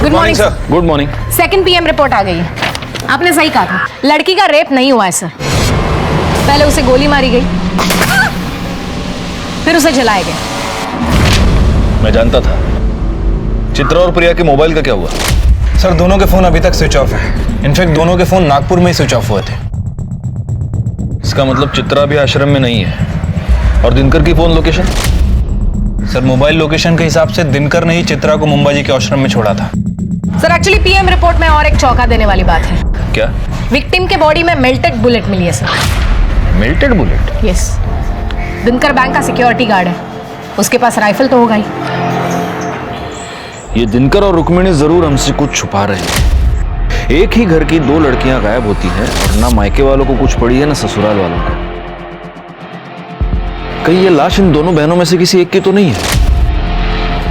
Good morning sir. Good morning. 2 PM report आ गई है। आपने सही कहा था, लड़की का रेप नहीं हुआ है सर। पहले उसे गोली मारी गई, फिर उसे जलाया गया। मैं जानता था। चित्रा और प्रिया के मोबाइल का क्या हुआ? सर दोनों के फोन अभी तक स्विच ऑफ है। इनफैक्ट दोनों के फोन नागपुर में ही स्विच ऑफ हुए थे। इसका मतलब चित्रा भी आश्रम में नहीं है। और दिनकर की phone location? Sir mobile location के हिसाब से दिनकर ने ही चित्रा को मुंबा जी के आश्रम में छोड़ा था। सर एक्चुअली PM रिपोर्ट में और एक चौंका देने वाली बात है। क्या? विक्टिम के बॉडी में मेल्टेड बुलेट मिली है sir. Melted bullet? Yes. Dinkar bank का सिक्योरिटी गार्ड है, उसके पास राइफल तो होगा ही। ये दिनकर और रुक्मिणी जरूर हमसे कुछ छुपा रहे हैं। एक ही घर की 2 लड़कियां गायब होती हैं और ना मायके वालों को कुछ पड़ी है ना ससुराल वालों को। कहीं ये लाश इन दोनों बहनों में से किसी एक की तो नहीं है?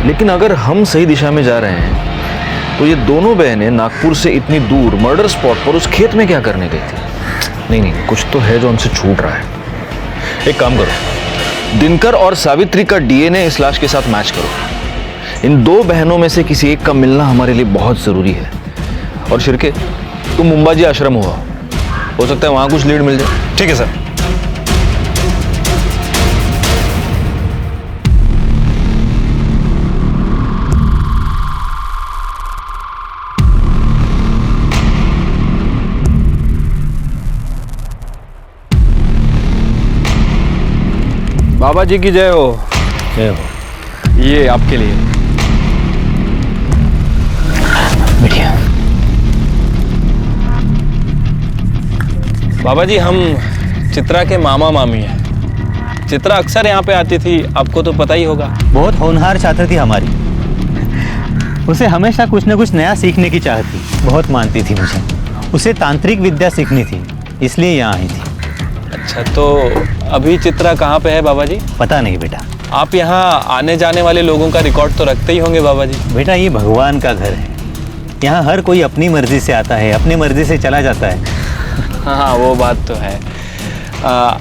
लेकिन अगर हम सही दिशा में जा रहे हैं तो ये दोनों बहनें नागपुर से इतनी दूर मर्डर स्पॉट पर उस खेत में क्या करने गई थी? नहीं नहीं, कुछ तो है जो हमसे छूट रहा है। एक काम करो, दिनकर और सावित्री का डीएनए इस लाश के साथ मैच करो। इन दो बहनों में से किसी एक का मिलना हमारे लिए बहुत जरूरी है। और शिर्के, तुम मुंबाजी आश्रम हो सकता है वहां कुछ लीड मिल जाए। ठीक है सर। बाबा जी की जय हो। जय हो। ये आपके लिए। बढ़िया। बाबा जी, हम चित्रा के मामा मामी हैं। चित्रा अक्सर यहाँ पे आती थी, आपको तो पता ही होगा। बहुत होनहार छात्र थी हमारी। उसे हमेशा कुछ न कुछ नया सीखने की चाहत थी। बहुत मानती थी मुझे। उसे तांत्रिक विद्या सीखनी थी, इसलिए यहाँ आई थी। अच्छा, तो अभी चित्रा कहाँ पे है बाबा जी? पता नहीं बेटा। आप यहाँ आने जाने वाले लोगों का रिकॉर्ड तो रखते ही होंगे बाबा जी। बेटा, ये भगवान का घर है। यहाँ हर कोई अपनी मर्जी से आता है, अपनी मर्जी से चला जाता है। हाँ, वो बात तो है।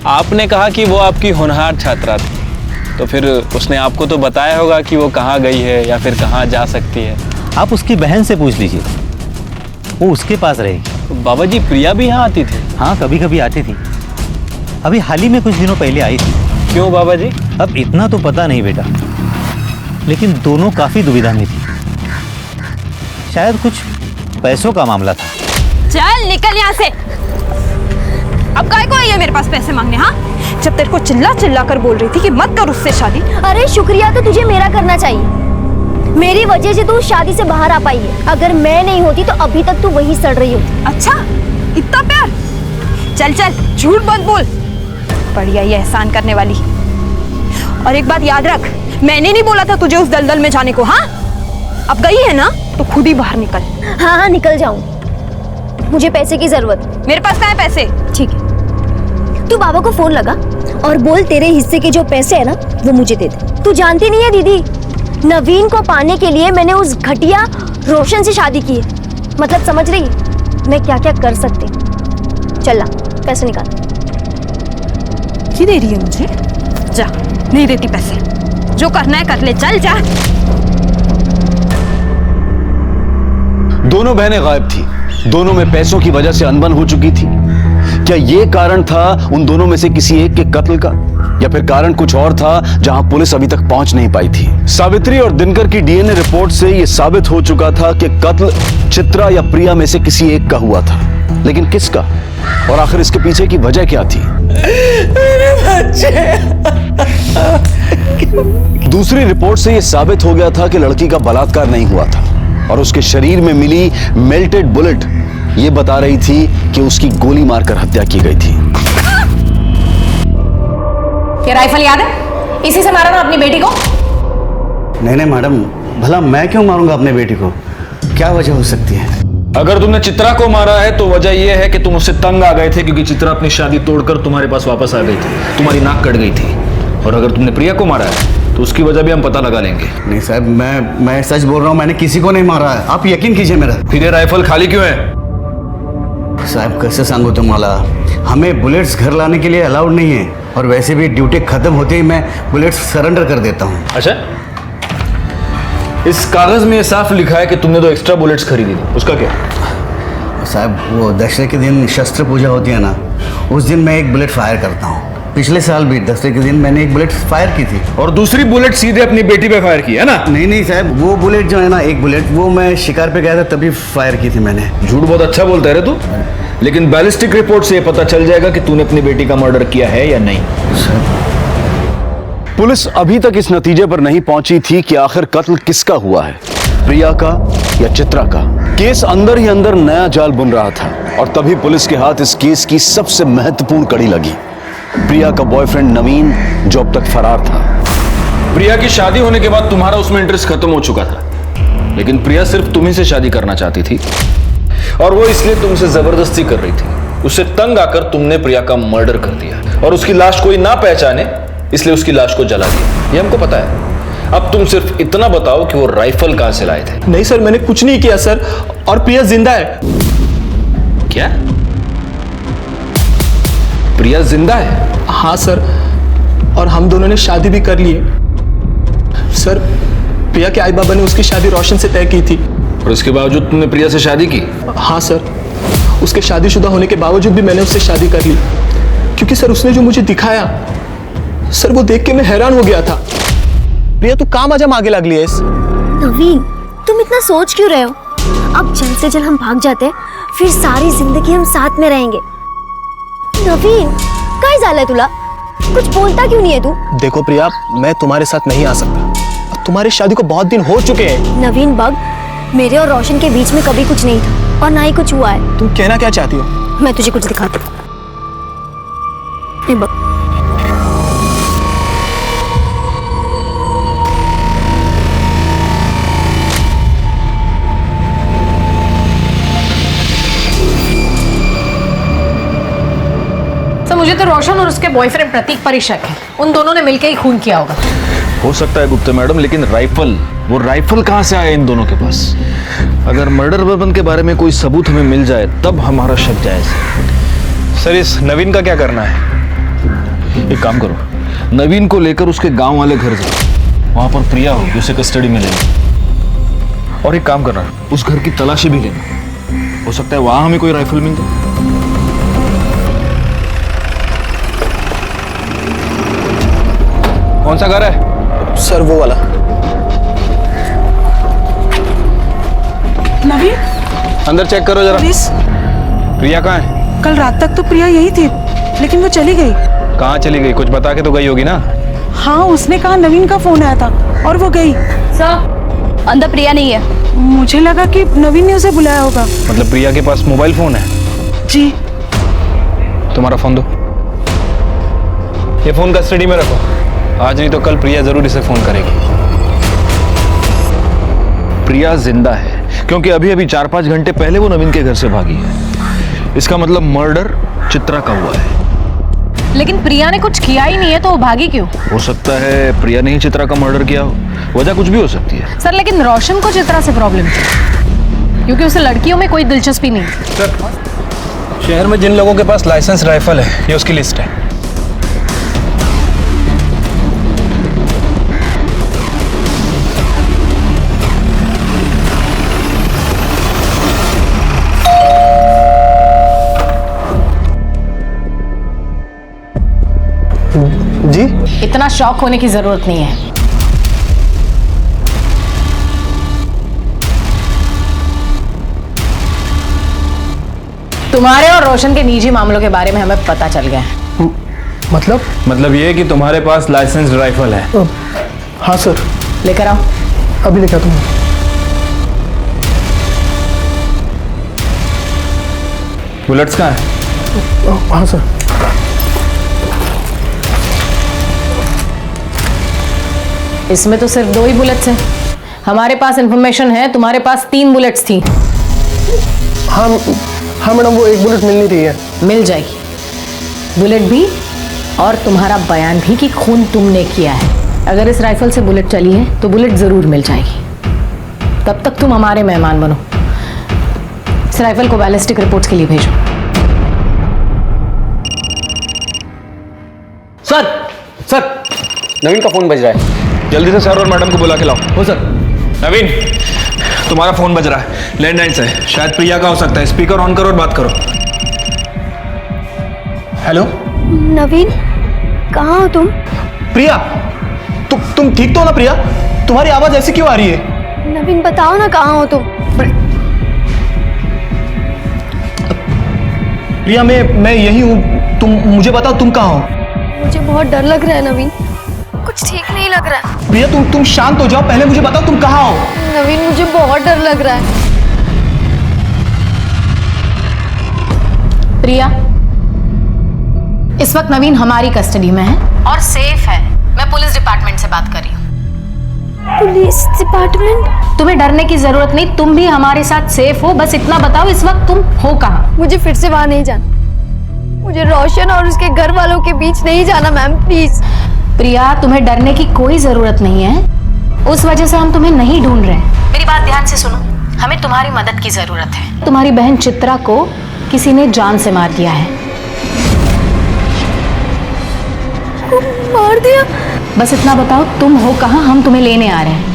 आपने कहा कि वो आपकी होनहार छात्रा थी, तो फिर उसने आपको तो बताया होगा कि वो कहाँ गई है या फिर कहाँ जा सकती है। आप उसकी बहन से पूछ लीजिए, वो उसके पास रहेगी। तो बाबा जी, प्रिया भी यहाँ आती थी? हाँ, कभी कभी आती थी। अभी हाल ही में कुछ दिनों पहले आई थी। क्यों बाबा जी? अब इतना तो पता नहीं बेटा, लेकिन दोनों काफी दुविधा में थी। शायद कुछ पैसों का मामला था। चल निकल यहाँ से। अब काय को आई है मेरे पास पैसे मांगने? हाँ, जब तेरे को चिल्ला चिल्ला कर बोल रही थी कि मत कर उससे शादी। अरे शुक्रिया तो तुझे मेरा करना चाहिए। मेरी वजह से तू शादी से बाहर आ पाई है। अगर मैं नहीं होती तो अभी तक तू वही सड़ रही होती। अच्छा, इतना प्यार? चल चल, झूठ मत बोल। बढ़िया ये एहसान करने वाली। और एक बात याद रख, मैंने नहीं बोला था तुझे उस दलदल में जाने को। हाँ, अब गई है ना तो खुद ही बाहर निकल। हाँ हाँ, निकल जाऊं। मुझे पैसे की जरूरत। मेरे पास कहाँ है पैसे? ठीक है, तू बाबा को फोन लगा और बोल तेरे हिस्से के जो पैसे है ना वो मुझे दे दे। तू जानती नहीं है दीदी, नवीन को पाने के लिए मैंने उस घटिया रोशन से शादी की है। मतलब समझ रही है मैं क्या क्या कर सकती। चल ला, पैसे निकाल। की दे रही है मुझे? जा, नहीं देती पैसे। जो करना है कर ले, चल जा। दोनों बहनें गायब थी। दोनों में पैसों की वजह से अनबन हो चुकी थी। क्या ये कारण था उन दोनों में से किसी एक के कत्ल का, या फिर कारण कुछ और था जहां पुलिस अभी तक पहुंच नहीं पाई थी? सावित्री और दिनकर की डीएनए रिपोर्ट से यह साबित हो चुका था कि कत्ल चित्रा या प्रिया में से किसी एक का हुआ था, लेकिन किसका? और आखिर इसके पीछे की वजह क्या थी? मेरे बच्चे। दूसरी रिपोर्ट से यह साबित हो गया था कि लड़की का बलात्कार नहीं हुआ था, और उसके शरीर में मिली मेल्टेड बुलेट यह बता रही थी कि उसकी गोली मारकर हत्या की गई थी। क्या राइफल याद है? इसी से मारा ना अपनी बेटी को? नहीं नहीं मैडम, भला मैं क्यों मारूंगा अपने बेटी को? क्या वजह हो सकती है? अगर तुमने चित्रा को मारा है तो वजह यह है कि तुम उससे तंग आ गए थे, क्योंकि चित्रा अपनी शादी तोड़कर तुम्हारे पास वापस आ गई थी, तुम्हारी नाक कट गई थी। और अगर तुमने प्रिया को मारा है तो उसकी वजह भी हम पता लगा लेंगे। नहीं साहब, मैं सच बोल रहा हूँ, मैंने किसी को नहीं मारा है। आप यकीन कीजिए मेरा। फिर ये राइफल खाली क्यों है? साहब कैसे सांगू तुम्हाला, हमें बुलेट्स घर लाने के लिए अलाउड नहीं है, और वैसे भी ड्यूटी खत्म होते ही मैं बुलेट्स सरेंडर कर देता हूँ। अच्छा, इस कागज में साफ लिखा है कि तुमने 2 एक्स्ट्रा बुलेट्स खरीदी थी, उसका क्या? साहब वो दशहरे के दिन शस्त्र पूजा होती है ना, उस दिन मैं एक बुलेट फायर करता हूँ। पिछले साल भी दशहरे के दिन मैंने एक बुलेट फायर की थी। और दूसरी बुलेट सीधे अपनी बेटी पे फायर की है ना? नहीं नहीं साहब, वो बुलेट जो है ना, एक बुलेट वो मैं शिकार पे गया था तभी फायर की थी मैंने। झूठ बहुत अच्छा बोलता है रे तू, लेकिन बैलिस्टिक रिपोर्ट से ये पता चल जाएगा कि तूने अपनी बेटी का मर्डर किया है या नहीं। पुलिस अभी तक इस नतीजे पर नहीं पहुंची थी कि आखिर कत्ल किसका हुआ है, प्रिया का या चित्रा का। केस अंदर ही अंदर नया जाल बुन रहा था, और तभी पुलिस के हाथ इस केस की सबसे महत्वपूर्ण कड़ी लगी। प्रिया का बॉयफ्रेंड नवीन, जो अब तक फरार था। प्रिया की शादी होने के बाद तुम्हारा उसमें इंटरेस्ट खत्म हो चुका था, लेकिन प्रिया सिर्फ तुम्ही से शादी करना चाहती थी, और वो इसलिए तुमसे जबरदस्ती कर रही थी। उससे तंग आकर तुमने प्रिया का मर्डर कर दिया, और उसकी लाश कोई ना पहचाने इसलिए उसकी लाश को जला दिया। ये हमको पता है। अब तुम सिर्फ इतना बताओ कि वो राइफल कहां से लाए थे। नहीं सर, मैंने कुछ नहीं किया सर, और प्रिया जिंदा है। क्या? प्रिया जिंदा है? हाँ सर, और हम दोनों ने शादी भी कर ली है। सर, प्रिया के आई बाबा ने उसकी शादी रोशन से तय की थी। और इसके बावजूद तुमने प्रिया से शादी की? हाँ सर, उसके शादीशुदा होने के बावजूद भी मैंने उससे शादी कर ली, क्योंकि सर उसने जो मुझे दिखाया सर, वो देख के मैं हैरान हो गया था। प्रिया तू काम आजा आगे लग लिया। नवीन, तुम इतना सोच क्यों रहे हो? अब जल्द से जल्द हम भाग जाते हैं, फिर सारी जिंदगी हम साथ में रहेंगे। नवीन, काय झालंय तुला? कुछ बोलता क्यों नहीं है तू? देखो प्रिया, मैं तुम्हारे साथ नहीं आ सकता। तुम्हारी शादी को बहुत दिन हो चुके हैं। नवीन बग, मेरे और रोशन के बीच में कभी कुछ नहीं था और ना ही कुछ हुआ है। तुम कहना क्या चाहती हो? मैं तुझे कुछ दिखाती हूँ। मुझे तो रोशन और उसके बॉयफ्रेंड प्रतीक पर ही शक है। उन दोनों ने मिलकर ही खून किया होगा। हो सकता है गुप्ता मैडम, लेकिन वो राइफल कहां से आया इन दोनों के पास? अगर मर्डर वेपन के बारे में कोई सबूत हमें मिल जाए तब हमारा शक जायज है। सर, इस नवीन का क्या करना है? एक काम करो, नवीन को लेकर उसके गांव वाले घर जाओ, वहां पर प्रिया होगी, उसे कस्टडी में लेना। और एक काम करना, उस घर की तलाशी भी लेना, हो सकता है वहां हमें कोई राइफल मिल जाए। कौन सा घर है? सर वो वाला। नवीन, अंदर चेक करो जरा। प्लीज। प्रिया कहाँ है? कल रात तक तो प्रिया यही थी, लेकिन वो चली गई। कहाँ चली गई? कुछ बता के तो गई होगी ना? हाँ, उसने कहा नवीन का फोन आया था और वो गई। सर, अंदर प्रिया नहीं है। मुझे लगा कि नवीन ने उसे बुलाया होगा। मतलब प्रिया के पास मोबाइल फोन है? जी। तुम्हारा फोन दो। ये फोन कस्टडी में रखो, आज नहीं तो कल प्रिया जरूर इसे फोन करेगी। प्रिया जिंदा है क्योंकि अभी अभी 4-5 घंटे पहले वो नवीन के घर से भागी है। इसका मतलब मर्डर चित्रा का हुआ है। लेकिन प्रिया ने कुछ किया ही नहीं है, तो वो भागी क्यों? हो सकता है प्रिया ने ही चित्रा का मर्डर किया हो, वजह कुछ भी हो सकती है। सर, लेकिन रोशन को चित्रा से प्रॉब्लम थी, क्योंकि उसे लड़कियों में कोई दिलचस्पी नहीं। सर, शहर में जिन लोगों के पास लाइसेंस राइफल है, ये उसकी लिस्ट है। जी? इतना शॉक होने की जरूरत नहीं है। तुम्हारे और रोशन के निजी मामलों के बारे में हमें पता चल गया है। मतलब ये कि तुम्हारे पास लाइसेंस राइफल है? हाँ सर। लेकर आओ। अभी लेकर आता हूँ। बुलेट्स कहाँ है? हाँ सर। इसमें तो सिर्फ 2 ही बुलेट्स हैं। हमारे पास इंफॉर्मेशन है तुम्हारे पास 3 बुलेट्स थी। हाँ मैडम, वो 1 बुलेट मिल नहीं रही है। मिल जाएगी बुलेट भी, और तुम्हारा बयान भी कि खून तुमने किया है। अगर इस राइफल से बुलेट चली है तो बुलेट जरूर मिल जाएगी। तब तक तुम हमारे मेहमान बनो। इस राइफल को बैलिस्टिक रिपोर्ट्स के लिए भेजो। सर, नवीन का फोन बज रहा है, जल्दी से सर और मैडम को बुला के लाओ। हो सर। नवीन, तुम्हारा फोन बज रहा है, लैंडलाइन से, शायद प्रिया का हो सकता है। स्पीकर ऑन करो और बात करो। हेलो नवीन, कहाँ हो तुम? प्रिया, तुम ठीक तो हो ना? प्रिया, तुम्हारी आवाज ऐसी क्यों आ रही है? नवीन बताओ ना, कहाँ हो तुम? प्रिया, मैं यही हूँ। तुम मुझे बताओ, तुम कहाँ हो? मुझे बहुत डर लग रहा है नवीन, कुछ ठीक नहीं लग रहा है। प्रिया, तुम शांत हो जाओ, पहले मुझे बताओ तुम कहाँ हो? नवीन, मुझे बहुत डर लग रहा है। प्रिया, इस वक्त नवीन हमारी कस्टडी में है और सेफ है। मैं पुलिस डिपार्टमेंट से बात कर रही हूँ। Police department? तुम्हें डरने की जरूरत नहीं, तुम भी हमारे साथ सेफ हो। बस इतना बताओ, इस वक्त तुम हो कहाँ? मुझे फिर से वहां नहीं जाना। मुझे रोशन और उसके घर वालों के बीच नहीं जाना मैम, प्लीज। प्रिया, तुम्हें डरने की कोई जरूरत नहीं है। उस वजह से हम तुम्हें नहीं ढूंढ रहे हैं। मेरी बात ध्यान से सुनो, हमें तुम्हारी मदद की जरूरत है। तुम्हारी बहन चित्रा को किसी ने जान से मार दिया है। मार दिया? बस इतना बताओ तुम हो कहाँ, हम तुम्हें लेने आ रहे हैं।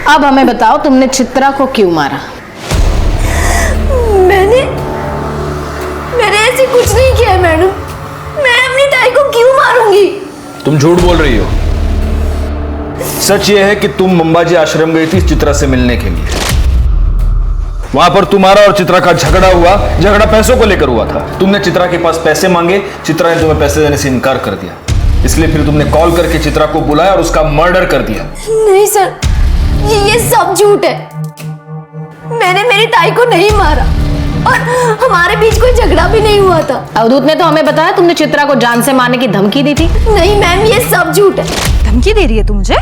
अब हमें बताओ तुमने चित्रा को क्यों मारा? मैंने ऐसे कुछ नहीं किया मैडम। मैं अपनी ताई को क्यों मारूंगी? तुम झूठ बोल रही हो। सच यह है कि तुम मंबाजी आश्रम गई थी चित्रा से मिलने के लिए। वहां पर तुम्हारा और चित्रा का झगड़ा हुआ। झगड़ा पैसों को लेकर हुआ था। तुमने चित्रा के पास पैसे मांगे, चित्रा ने तुम्हें पैसे देने से इनकार कर दिया। इसलिए फिर तुमने कॉल करके चित्रा को बुलाया और उसका मर्डर कर दिया। नहीं सर, ये सब झूठ है। मैंने मेरी ताई को नहीं मारा और हमारे बीच कोई झगड़ा भी नहीं हुआ था। अवधूत ने तो हमें बताया तुमने चित्रा को जान से मारने की धमकी दी थी। नहीं मैम, ये सब झूठ है। धमकी दे रही है तू मुझे?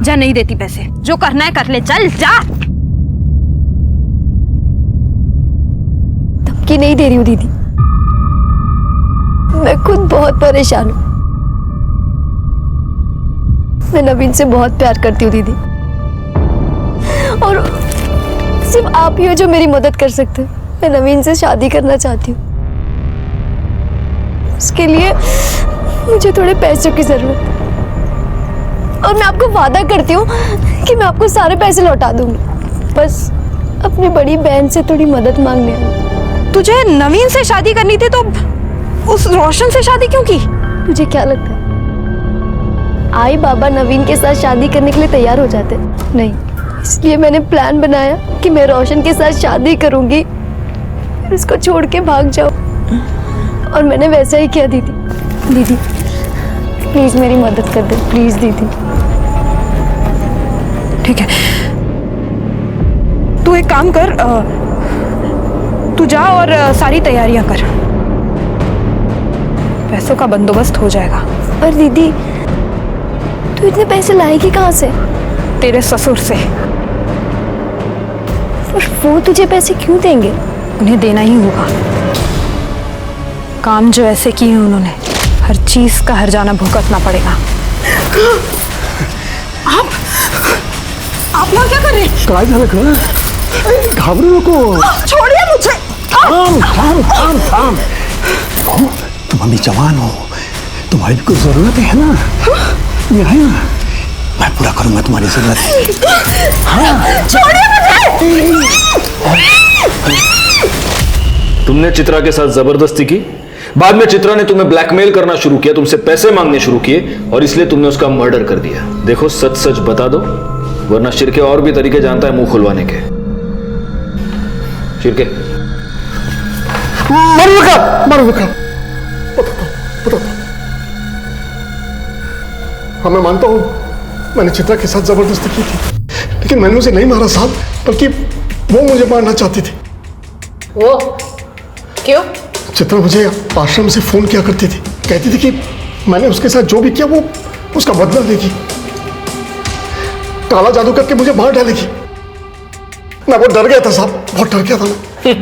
जा, नहीं देती पैसे, जो करना है कर ले, चल जा। धमकी नहीं दे रही हूँ दीदी, मैं खुद बहुत परेशान हूँ। मैं नवीन से बहुत प्यार करती हूँ दीदी, और सिर्फ आप ही हो जो मेरी मदद कर सकते हो। मैं नवीन से शादी करना चाहती हूँ। उसके लिए मुझे थोड़े पैसों की जरूरत है, और मैं आपको वादा करती हूँ कि मैं आपको सारे पैसे लौटा दूंगी। बस अपनी बड़ी बहन से थोड़ी मदद मांगने आई। तुझे नवीन से शादी करनी थी तो उस रोशन से शादी क्यों की? तुझे क्या लगता है आई बाबा नवीन के साथ शादी करने के लिए तैयार हो जाते? नहीं, इसलिए मैंने प्लान बनाया कि मैं रोशन के साथ शादी करूंगी, फिर उसको छोड़ के भाग जाऊं। और मैंने वैसा ही किया दीदी। दीदी प्लीज मेरी मदद कर दे, प्लीज दीदी। ठीक है, तू एक काम कर, तू जा और सारी तैयारियां कर, पैसों का बंदोबस्त हो जाएगा। पर दीदी तू इतने पैसे लाएगी कहाँ से? तेरे ससुर से। और वो तुझे पैसे क्यों देंगे? उन्हें देना ही होगा। काम जो ऐसे किए हैं उन्होंने, हर चीज का हर्जाना भुगतना पड़ेगा। आप यहाँ क्या कर रहे हैं? काय झालं का? घाबरू नको। छोड़िए मुझे। थाम थाम थाम थाम। तुम अभी जवान हो, तुम्हारी भी कुछ जरूरत है ना? मैं है ना, मैं पूरा करूंगा तुम्हारी जरूरत। हाँ। छोड़िए मुझे। तुमने चित्रा के साथ जबरदस्ती की, बाद में चित्रा ने तुम्हें ब्लैकमेल करना शुरू किया, तुमसे पैसे मांगने शुरू किए, और इसलिए तुमने उसका मर्डर कर दिया। देखो सच सच बता दो, वरना शिरके और भी तरीके जानता है मुंह खुलवाने के। शिरके मर विक्रम, बता। हाँ मैं मानता हूँ मैंने चित्रा के साथ जबरदस्ती की थी, लेकिन मैंने उसे नहीं मारा साहब, बल्कि वो मुझे मारना चाहती थी। वो क्यों? चित्रा मुझे आश्रम से फोन किया करती थी, कहती थी कि मैंने उसके साथ जो भी किया वो उसका बदला लेगी, काला जादू करके मुझे मार डालेगी। मैं बहुत डर गया था साहब, बहुत डर गया था मैं।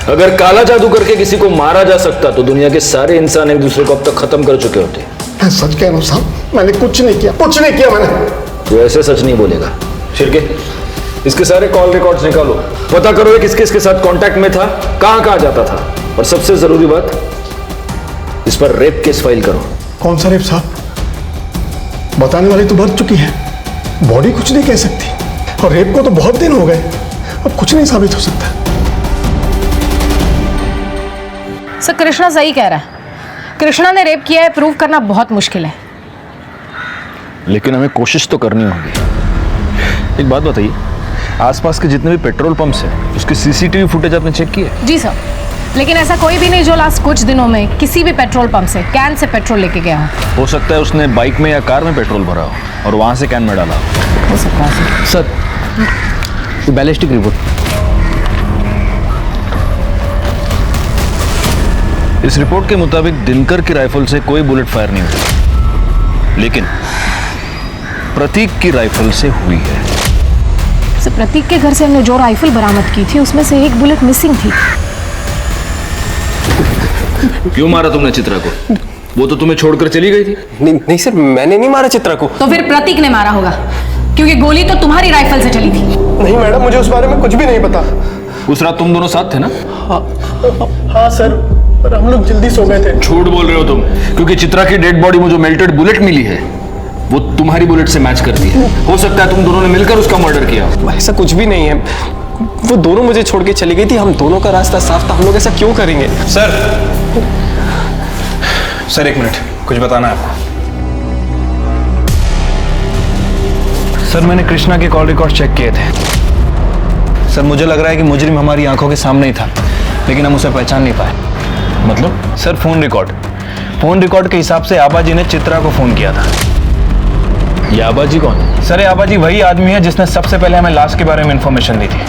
अगर काला जादू करके किसी को मारा जा सकता तो दुनिया के सारे इंसान एक दूसरे को अब तक खत्म कर चुके होते। मैं सच कह रहा हूँ साहब, मैंने कुछ नहीं किया मैंने। तू ऐसे सच नहीं बोलेगा। शिरके इसके सारे कॉल रिकॉर्ड्स निकालो, पता करो ये किसके इसके साथ कांटेक्ट में था, कहां जाता था, और सबसे जरूरी बात, इस पर रेप केस फाइल करो। कौन सा रेप साहब? बताने वाली तो मर चुकी है, बॉडी कुछ नहीं कह सकती, और रेप को तो बहुत दिन हो गए, अब कुछ नहीं साबित हो सकता। सर कृष्णा सही कह रहा है, कृष्णा ने रेप किया है, प्रूव करना बहुत मुश्किल है। लेकिन हमें कोशिश तो करनी होगी। एक बात बताइए, आसपास के जितने भी पेट्रोल पंप्स हैं उसकी सीसीटीवी फुटेज आपने चेक की है? जी सर, लेकिन ऐसा कोई भी नहीं जो लास्ट कुछ दिनों में किसी भी पेट्रोल पंप से कैन से पेट्रोल लेके गया हो सकता है उसने बाइक में या कार में पेट्रोल भरा हो और वहां से कैन में डाला हो सकता है सर बैलिस्टिक रिपोर्ट। इस रिपोर्ट के मुताबिक दिनकर की राइफल से कोई बुलेट फायर नहीं हुई, लेकिन प्रतीक की राइफल से हुई है। सर प्रतीक के घर से हमने जो राइफल बरामद की थी उसमें से एक बुलेट मिसिंग थी। क्यों मारा तुमने चित्रा को? वो तो तुम्हें छोड़कर चली गई थी। नहीं सर, मैंने नहीं मारा चित्रा को। तो फिर प्रतीक ने मारा होगा, क्योंकि गोली तो तुम्हारी राइफल से चली थी। नहीं मैडम, मुझे उस बारे में कुछ भी नहीं पता। उस रात तुम दोनों साथ थे ना? हाँ सर, पर हम लोग जल्दी सो गए थे। झूठ बोल रहे हो तुम, क्योंकि चित्रा की डेड बॉडी में जो मेल्टेड बुलेट मिली है वो तुम्हारी बुलेट से मैच करती है। हो सकता है तुम दोनों ने मिलकर उसका मर्डर किया। ऐसा कुछ भी नहीं है, वो दोनों मुझे छोड़ के चली गई थी। हम दोनों का रास्ता साफ था, हम लोग ऐसा क्यों करेंगे? सर एक मिनट, कुछ बताना है आपको। सर मैंने कृष्णा के कॉल रिकॉर्ड चेक किए थे। सर मुझे लग रहा है कि मुजरिम हमारी आंखों के सामने ही था, लेकिन हम उसे पहचान नहीं पाए। मतलब? सर फोन रिकॉर्ड के हिसाब से आबाजी ने चित्रा को फोन किया था। ये आबाजी कौन है? सर ये आबाजी वही आदमी है जिसने सबसे पहले हमें लाश के बारे में इंफॉर्मेशन दी थी।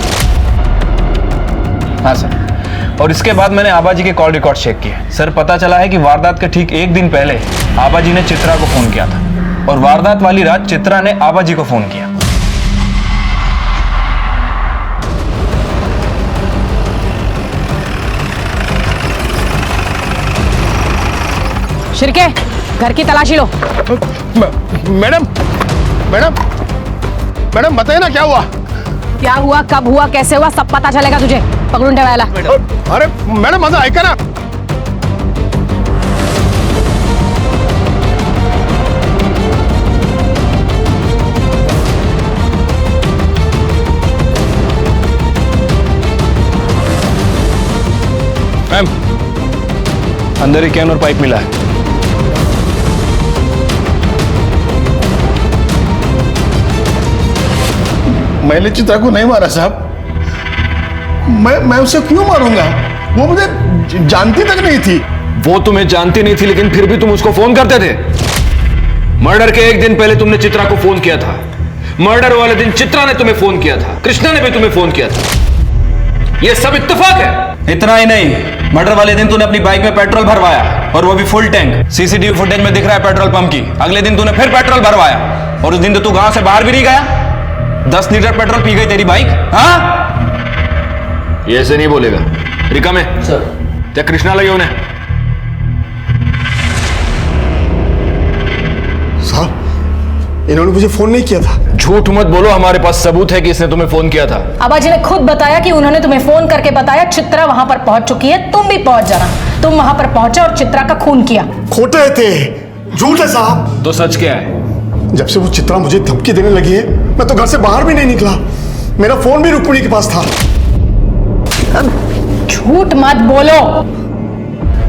हाँ सर, और इसके बाद मैंने आबाजी के कॉल रिकॉर्ड चेक किए। सर पता चला है कि वारदात के ठीक एक दिन पहले आबाजी ने चित्रा को फोन किया था, और वारदात वाली रात चित्रा ने आबाजी को फोन किया। शिर्के, घर की तलाशी लो। मैडम मैडम मैडम बताइए ना क्या हुआ? क्या हुआ, कब हुआ, कैसे हुआ, सब पता चलेगा तुझे। पकड़ून ठेवायला। अरे मैडम माझं ऐका ना। मैम, अंदर एक कैन और पाइप मिला है। मैंने चित्रा को नहीं मारा साहब। मैं उसे क्यों मारूंगा? वो मुझे जानती तक नहीं थी। वो तुम्हें जानती नहीं थी, लेकिन फिर भी तुम उसको फोन करते थे। मर्डर के एक दिन पहले तुमने चित्रा को फोन किया था। मर्डर वाले दिन चित्रा ने तुम्हें फोन किया था, कृष्णा ने भी तुम्हें फोन किया था। ये सब इत्तेफाक है। इतना ही नहीं, मर्डर वाले दिन तूने अपनी बाइक में पेट्रोल भरवाया, और वो भी फुल टैंक। सीसीटीवी फुटेज में दिख रहा है पेट्रोल पंप की। अगले दिन तूने फिर पेट्रोल भरवाया, और उस दिन तो तू गांव से बाहर भी नहीं गया। 10 लीटर पेट्रोल पी गई तेरी बाइक। हाँ, ये ऐसे नहीं बोलेगा। रिका में सर, क्या कृष्णा लगे उन्हें? साहब, इन्होंने मुझे फोन नहीं किया था। झूठ मत बोलो, हमारे पास सबूत है कि इसने तुम्हें फोन किया था। आबाजी ने खुद बताया कि उन्होंने तुम्हें फोन करके बताया चित्रा वहां पर पहुंच चुकी है, तुम भी पहुंच जाना। तुम वहां पर पहुंचे और चित्रा का खून किया। खोटे थे, झूठ है साहब। तो सच क्या है? जब से वो चित्रा मुझे धमकी देने लगी है, मैं तो घर से बाहर भी नहीं निकला। मेरा फोन भी रुक्मिणी के पास था। झूठ मत बोलो।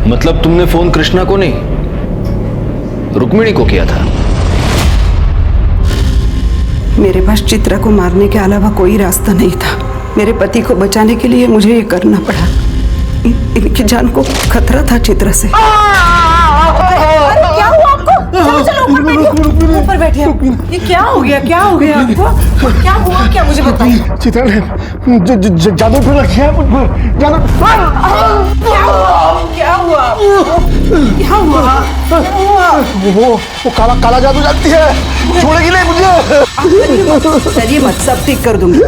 मतलब तुमने फोन कृष्णा को नहीं, रुक्मिणी को किया था? मेरे पास चित्रा को मारने के अलावा कोई रास्ता नहीं था। मेरे पति को बचाने के लिए मुझे ये करना पड़ा। इनकी जान को खतरा था चित्रा से। अरे क्या हुआ आपको? चलो चलो ऊपर बैठिए, ऊपर बैठिए। ये क्या हो गया, क्या हो गया आपको? क्या हुआ, क्या मुझे बताइए। चित्रा ने जादू कर रखा है मुझ पर। जादू। क्या हुआ? क्या हुआ? वो काला जादू जानती है, छोड़ेगी नहीं मुझे। चलिए मत, सब ठीक कर दूंगी।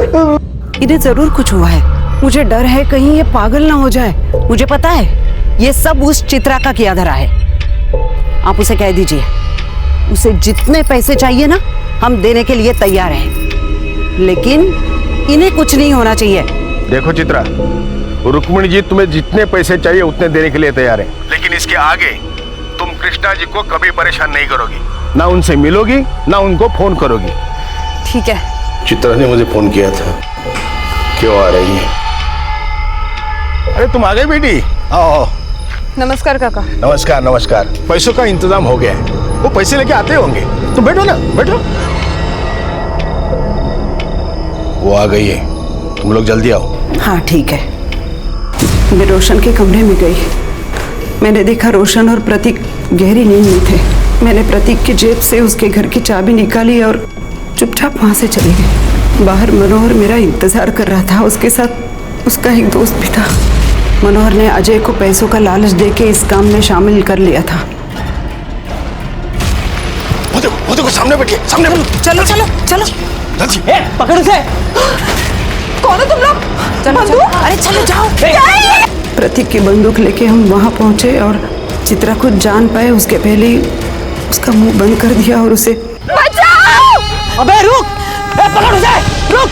इन्हें जरूर कुछ हुआ है। मुझे डर है कहीं ये पागल ना हो जाए। मुझे पता है ये सब उस चित्रा का किया धरा है। आप उसे कह दीजिए, उसे जितने पैसे चाहिए ना, हम देने के लिए तैयार हैं, लेकिन इन्हें कुछ नहीं होना चाहिए। देखो चित्रा, रुक्मिणी जी तुम्हें जितने पैसे चाहिए उतने देने के लिए तैयार है, लेकिन इसके आगे तुम कृष्णा जी को कभी परेशान नहीं करोगी, ना उनसे मिलोगी, ना उनको फोन करोगी। ठीक है। चित्रा ने मुझे फोन किया था। क्यों आ रही है? अरे तुम आ गई बेटी, आओ। नमस्कार काका। नमस्कार नमस्कार। पैसों का इंतजाम हो गया है, वो पैसे लेके आते होंगे। तुम बैठो ना, बैठो। वो आ गई है, तुम लोग जल्दी आओ। हाँ ठीक है। मैं रोशन के कमरे में गई। मैंने देखा रोशन और प्रतीक गहरी नींद में थे। मैंने प्रतीक की जेब से उसके घर की चाबी निकाली और चुपचाप वहां से चली गई। बाहर मनोहर मेरा इंतजार कर रहा था। उसके साथ उसका एक दोस्त भी था। मनोहर ने अजय को पैसों का लालच देके इस काम में शामिल कर लिया था। वो देखो सामने बैठिए, सामने बैठो। चलो चलो चलो। पकड़ उसे। कौन हो तुम लोग? चलो, अरे चलो जाओ। प्रतीक की बंदूक लेके हम वहां पहुंचे और चित्रा कुछ जान पाए उसके पहले ही उसका मुंह बंद कर दिया और उसे बचाओ! अबे रुक! पकड़ उसे! रुक!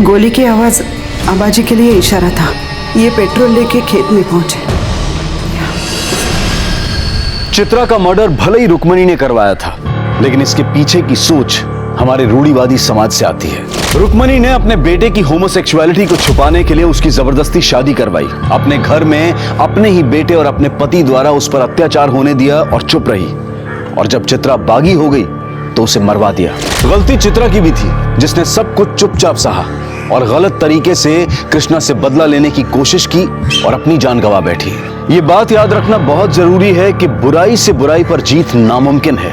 गोली की आवाज आबाजी के लिए इशारा था। ये पेट्रोल लेके खेत में पहुंचे। चित्रा का मर्डर भले ही रुक्मणी ने करवाया था, लेकिन इसके पीछे की सोच हमारे रूढ़िवादी समाज से आती है। रुक्मणी ने अपने बेटे की होमोसेक्सुअलिटी को छुपाने के लिए उसकी जबरदस्ती शादी करवाई, अपने घर में अपने ही बेटे और अपने पति द्वारा उस पर अत्याचार होने दिया और चुप रही। और जब चित्रा बागी हो गई तो उसे मरवा दिया। गलती चित्रा की भी थी, जिसने सब कुछ चुपचाप सहा और गलत तरीके से कृष्णा से बदला लेने की कोशिश की और अपनी जान गंवा बैठी। ये बात याद रखना बहुत जरूरी है कि बुराई से बुराई पर जीत नामुमकिन है।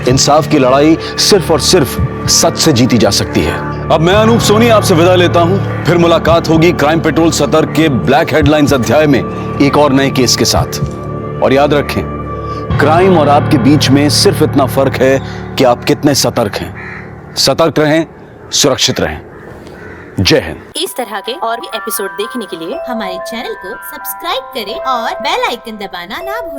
इंसाफ की लड़ाई सिर्फ और सिर्फ सच से जीती जा सकती है। अब मैं अनूप सोनी आपसे विदा लेता हूं। फिर मुलाकात होगी क्राइम पेट्रोल सतर्क के ब्लैक हेडलाइंस अध्याय में एक और नए केस के साथ। और याद रखें, क्राइम और आपके बीच में सिर्फ इतना फर्क है कि आप कितने सतर्क हैं। सतर्क रहें, सुरक्षित रहें। जय हिंद। इस तरह के और भी एपिसोड देखने के लिए हमारे चैनल को सब्सक्राइब करें और बेल आइकन दबाना ना भूलें।